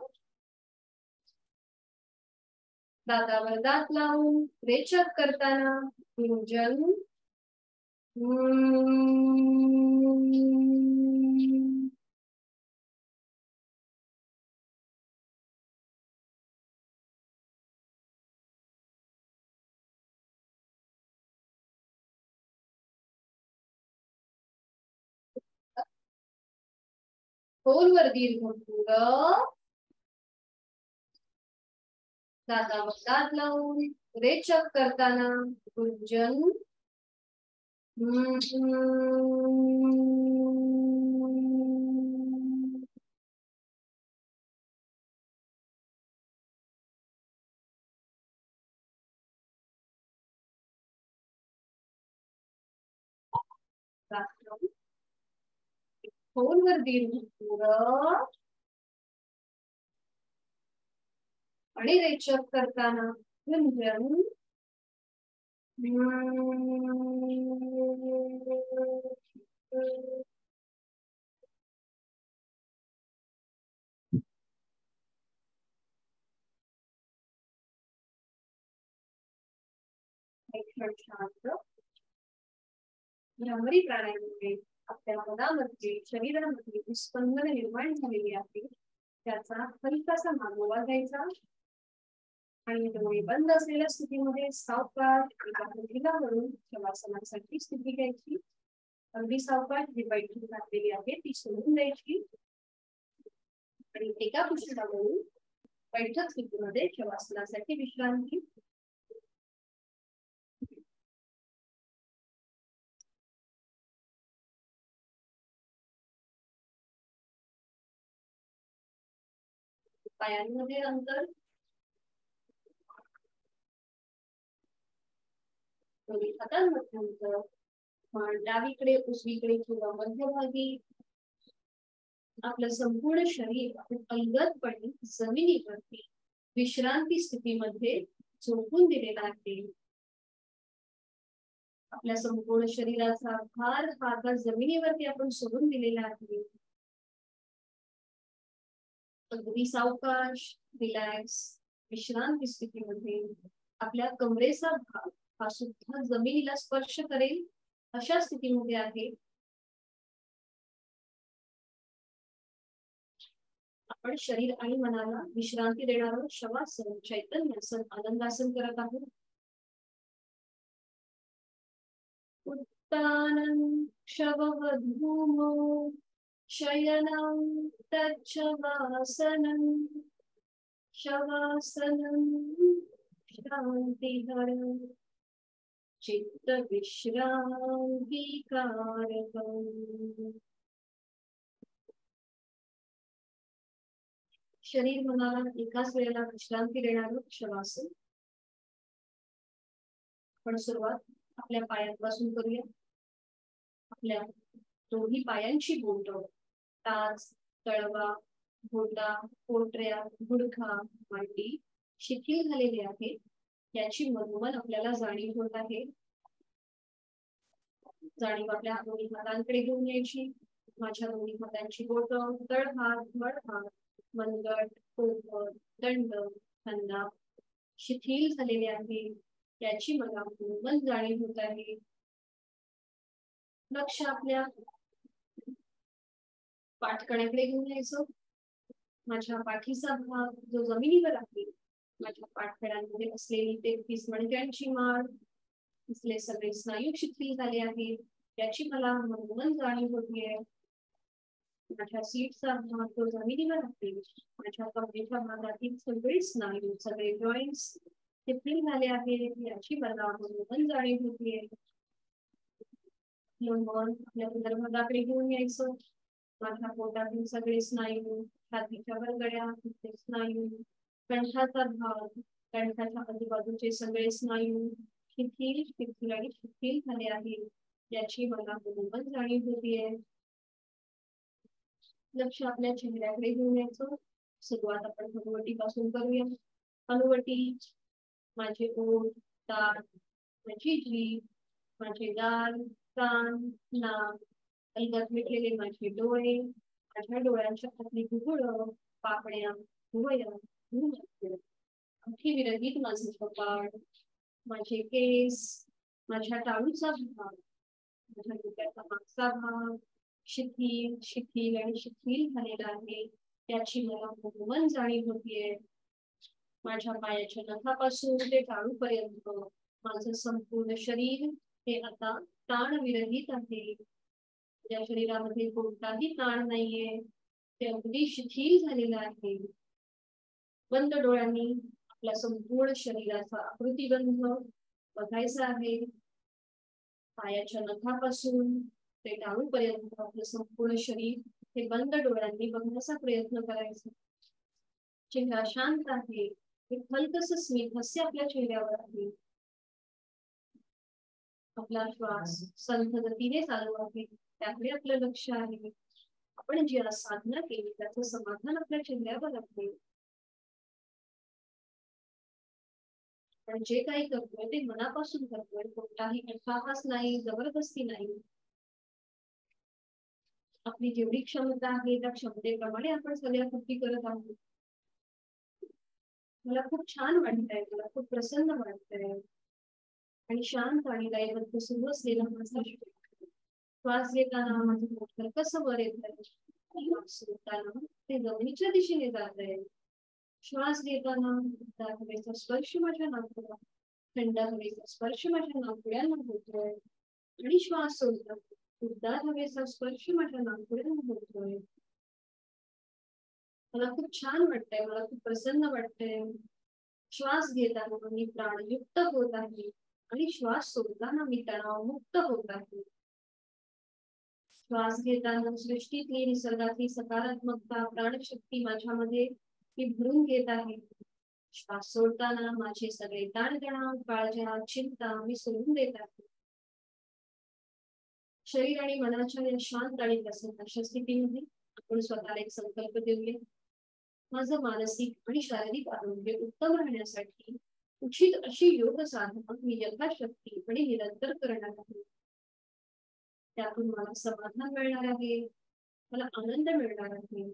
दातावर दात लावून रेचक करताना गुंजन खोलवर दीर्घ पुढं दातावर दात लावून रेचक करताना गुंजन खोलवर दीर्घ पुढं आणि रेचक करताना गुंजन शांत. भ्रामरी प्राणायामामुळे आपल्या मनामध्ये शरीरामध्ये स्पंदन निर्माण झालेली आहे त्याचा हलकासा मागोवा घ्यायचा आणि डोळे बंद असलेल्या स्थितीमध्ये सावकाश एका ढिगावरून शवासनासाठी स्थिती घ्यायची. अगदी सावकाश जी बैठक घातलेली आहे ती सोडून द्यायची आणि एका पुष्ठावरून बैठक स्थितीमध्ये शवासनासाठी विश्रांती. पायांमध्ये अंतर दोन्ही हातांमध्ये अंतर. मान डावीकडे उजवीकडे किंवा मध्यभागी. आपलं संपूर्ण शरीर अलगदपणे जमिनीवरती विश्रांती स्थितीमध्ये झोपून दिलेला आहे. आपल्या संपूर्ण शरीराचा भार हा जमिनीवरती आपण सोडून दिलेला आहे. अगदी सावकाश रिलॅक्स विश्रांती स्थितीमध्ये आपल्या कमरेचा भाग हा सुद्धा जमिनीला स्पर्श करेल अशा स्थितीमध्ये आहे. आपण शरीर आणि मनाला विश्रांती देणारं शवासन चैतन्यासन आनंदासन करत आहोत. उत्तानं शववधूमो शयनं तच्छवासनं शवासनं शान्तिहरं चित्तविश्रान्तिकारकम्. शरीर मनाला एकाच वेळेला विश्रांती देणारं शवासन. आपण सुरुवात आपल्या पायांपासून करूया. आपल्या दोन्ही पायांची बोट टाच तळवा घोटा पोटऱ्या गुडघा मांडी शिथिल झालेली आहे याची मनोमन आपल्याला जाणीव होत आहे. जाणीव आपल्या दोन्ही हातांकडे घेऊन यायची. माझ्या दोन्ही हातांची बोट तळहात मळहात मनगट पोट दंड खांदा शिथिल झालेले आहे याची मला मनोमन जाणीव होत आहे. लक्ष आपल्या पाठकण्याकडे घेऊन यायचं. माझ्या पाठीचा भाग जो जमिनीवर आहे माझ्या पाठकड्यांमध्ये असलेली 33 मणक्यांची माळ असले सगळे स्नायू शिथिल झाले आहेत याची मला मनोमन जाणीव होतीये. माझ्या सीटचा भाग जो जमिनीवर आहे माझ्या कमरेच्या भागातील सगळे स्नायू सगळे जॉईंट्स शिथिल झाले आहे याची मला मनोमन जाणीव होतीये. मन आपल्या अंतर्भागाकडे घेऊन यायचं. माझ्या पोटातील सगळे स्नायू, छातीच्या वरगड्या, स्नायू, कंठाचा भाग, कंठाच्या आजूबाजूचे सगळे स्नायू शिथिल शिथिल आणि शिथिल झाले आहेत याची मला मनोमन जाणीव होतीये. लक्ष आपल्या चेहऱ्याकडे घेऊन यायचं. सुरुवात आपण हनुवटीपासून करूया. हनुवटी, माझे ओठ, दात, माझी जीभ, माझे गाल, कान, नाक, अलगद मिटलेले माझे डोळे, माझ्या डोळ्यांच्या आतली घुगुळं, पापण्या, भुवया, आणखी विरहित माझे कपाळ, माझे केस, माझ्या टाळूचा भाग, माझ्या डोक्याचा मागचा भाग शिथिल शिथिल आणि शिथिल झालेला आहे याची मला मनोमन जाणीव होतीये. माझ्या पायाच्या नखापासून ते टाळूपर्यंत माझं संपूर्ण शरीर हे आता ताण विरहित आहे. या शरीरामध्ये कोणताही ताण नाहीये, ते अगदी शिथिल झालेलं आहे. बंद डोळ्यांनी आपल्या संपूर्ण शरीराचा आकृतिबंध बघायचा आहे. पायाच्या नखापासून ते टाळूपर्यंत आपलं संपूर्ण शरीर हे बंद डोळ्यांनी बघण्याचा प्रयत्न करायचा. चेहरा शांत आहे, एक हलकसं स्मित हास्य आपल्या चेहऱ्यावर आहे. आपला श्वास संथ गतीने चालू आहे, त्याकडे आपलं लक्ष आहे. आपण जी आज साधना केली त्याचं समाधान आपल्या चेहऱ्यावर आहे. पण जे काही करतोय ते मनापासून करतोय, कोणताही अट्टहास नाही, जबरदस्ती नाही. आपली जेवढी क्षमता आहे त्या क्षमतेप्रमाणे आपण सगळ्या कृती करत आहोत. मला खूप छान वाटतंय, मला खूप प्रसन्न वाटतंय आणि शांत आणि लयबद्ध सुरू असलेला माझा श्वास घेताना माझं पोट कसं वर येत आहे, श्वास सोडताना ते जमिनीच्या दिशेने जात आहे. श्वास घेताना हवेचा स्पर्श माझ्या नाकाला, थंड हवेचा स्पर्श माझ्या नाकपुड्यांना होतोय आणि श्वास सोडताना उबदार हवेचा स्पर्श माझ्या नाकपुड्यांना होतोय. मला खूप छान वाटतंय, मला खूप प्रसन्न वाटतंय. श्वास घेताना मी प्राणयुक्त होत आहे आणि श्वास सोडताना मी तणावमुक्त होत आहे. श्वास घेताना सृष्टीतली निसर्गातली सकारात्मकता, प्राणशक्ती माझ्यामध्ये मी भरून घेत आहे. श्वास सोडताना माझे सगळे ताणतणाव, काळज्या, चिंता मी सोडून देत आहे. शरीर आणि मनाच्या या शांत आणि प्रसन्न अशा स्थितीमध्ये आपण स्वतःला एक संकल्प देऊया. माझं मानसिक आणि शारीरिक आरोग्य उत्तम राहण्यासाठी उचित अशी योग साधना मी यथाशक्ती आणि निरंतर करणार आहे. त्यातून मला समाधान मिळणार आहे, मला आनंद मिळणार आहे.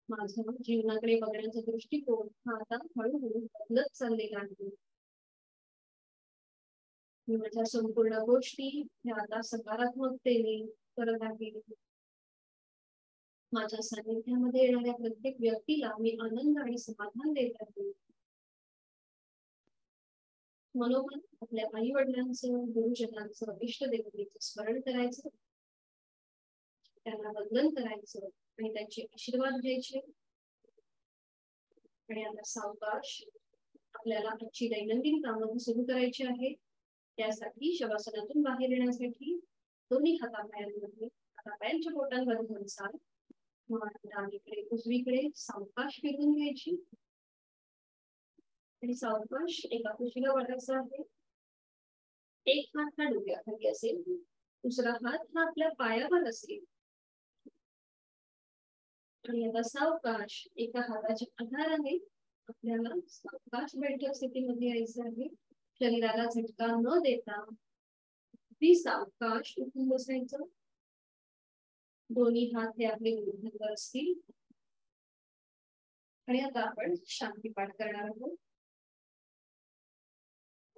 माझं जीवनाकडे बघण्याचा दृष्टिकोन हा आता हळूहळू बदलत चाललेला आहे. मी माझ्या संपूर्ण गोष्टी ह्या आता सकारात्मकतेने करत आहे. माझ्या सानिध्यामध्ये येणाऱ्या प्रत्येक व्यक्तीला मी आनंद आणि समाधान देत आहे. मनोमन आपल्या आई वडिलांचं, गुरुजनांचं, इष्टदेवतेचं स्मरण करायचं, त्यांना वंदन करायचं आणि त्यांचे आशीर्वाद घ्यायचे. आणि आता सावकाश आपल्याला आजची दैनंदिन कामं सुरू करायची आहे. त्यासाठी शवासनातून बाहेर येण्यासाठी दोन्ही हातापायांमध्ये हातापायांच्या बोटांवर घनसाल डावीकडे उजवीकडे सावकाश फिरून घ्यायची आणि सावकाश एका कुशीला वाढायचा आहे. एक हात हा डोक्याखाली असेल, दुसरा हात हा आपल्या पायावर असेल आणि आता सावकाश एका हाताच्या आधाराने आपल्याला सावकाश बैठक स्थितीमध्ये यायचं आहे. शरीराला झटका न देता ती सावकाश उठून बसायचं. दोन्ही हात हे आपले गुडघ्यांवर असतील आणि आता आपण शांती पाठ करणार आहोत.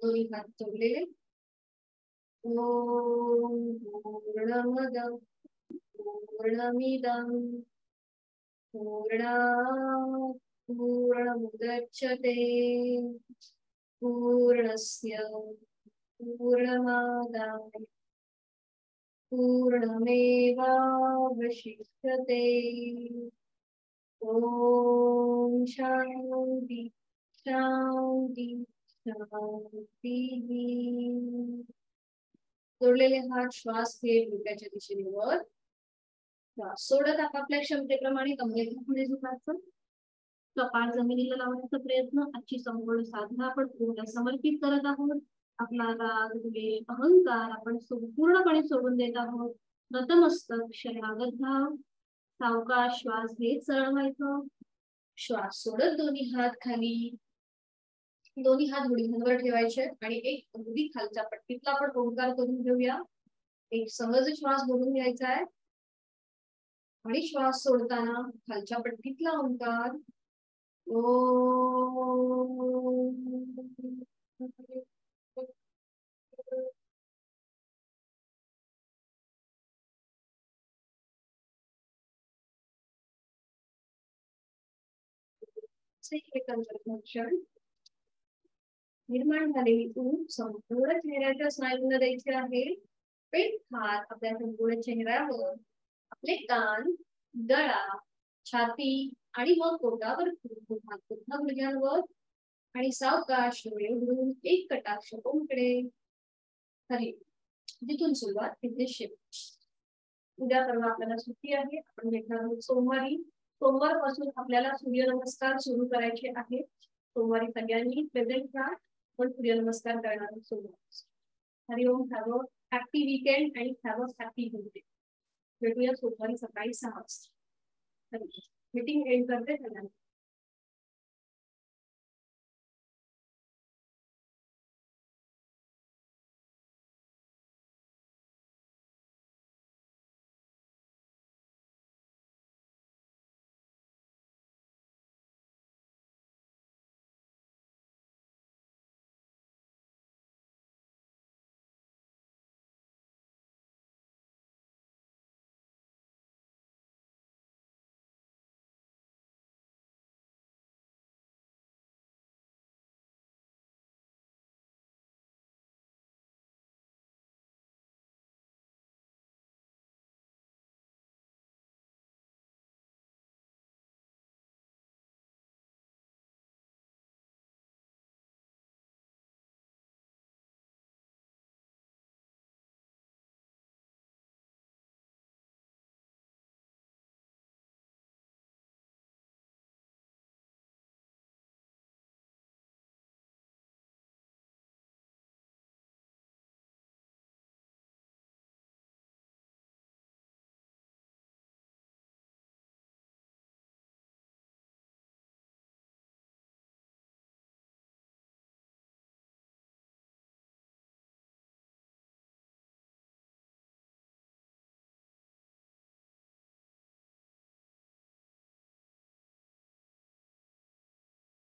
दोन्ही हात जोडलेले. ओम पूर्णमद पूर्णमिदं पूर्णात् पूर्णमुदच्यते पूर्णस्य पूर्णमादाय पूर्णमेवावशिष्यते. ओम शांति शांति जोडलेले हात श्वास घेत डोक्याच्या दिशेने वर, श्वास सोडत आपापल्या क्षमतेप्रमाणे कमरेतून पुढे झुकायचं. कपाळ जमिनीला लावण्याचा प्रयत्न. आजची संपूर्ण साधना आपण पूर्ण समर्पित करत आहोत. आपला राग, द्वेष, अहंकार आपण पूर्णपणे सोडून देत आहोत. नतमस्तक, शरणागत भाव. सावकाश श्वास घेत सरळ व्हायचं. श्वास सोडत दोन्ही हात खाली, दोन्ही हात गुडघ्यांवर ठेवायचे आणि एक अगदी खालच्या पट्टीतला आपण ओंकार करून घेऊया. एक सहज श्वास भरून घ्यायचा आहे आणि श्वास सोडताना खालच्या पट्टीतला ओंकार क्षण निर्माण झालेली ऊब संपूर्ण चेहऱ्याच्या स्नायूंना द्यायची आहे. पेट हात आपल्या संपूर्ण चेहऱ्यावर, आपले कान, गळा, छाती आणि मग पोटावर हात पुन्हा गुडघ्यांवर आणि सावकाश डोळे उघडून एक कटाक्ष ओमकडे. हरी जिथून सुरुवात तिथे शेवट. उद्या परवा आपल्याला सुट्टी आहे. आपण भेटणार आहोत सोमवारी. सोमवारपासून आपल्याला सूर्यनमस्कार सुरू करायचे आहेत. सोमवारी सगळ्यांनी प्रेझेंट राहा. पण सूर्यनमस्कार करणार आहोत सोमवार. हरिओम. हॅव अ हॅपी वीकेंड आणि हॅव अ हॅपी होलिडे. भेटूया सोमवारी सकाळी 6 वाजता. मीटिंग एंड करते.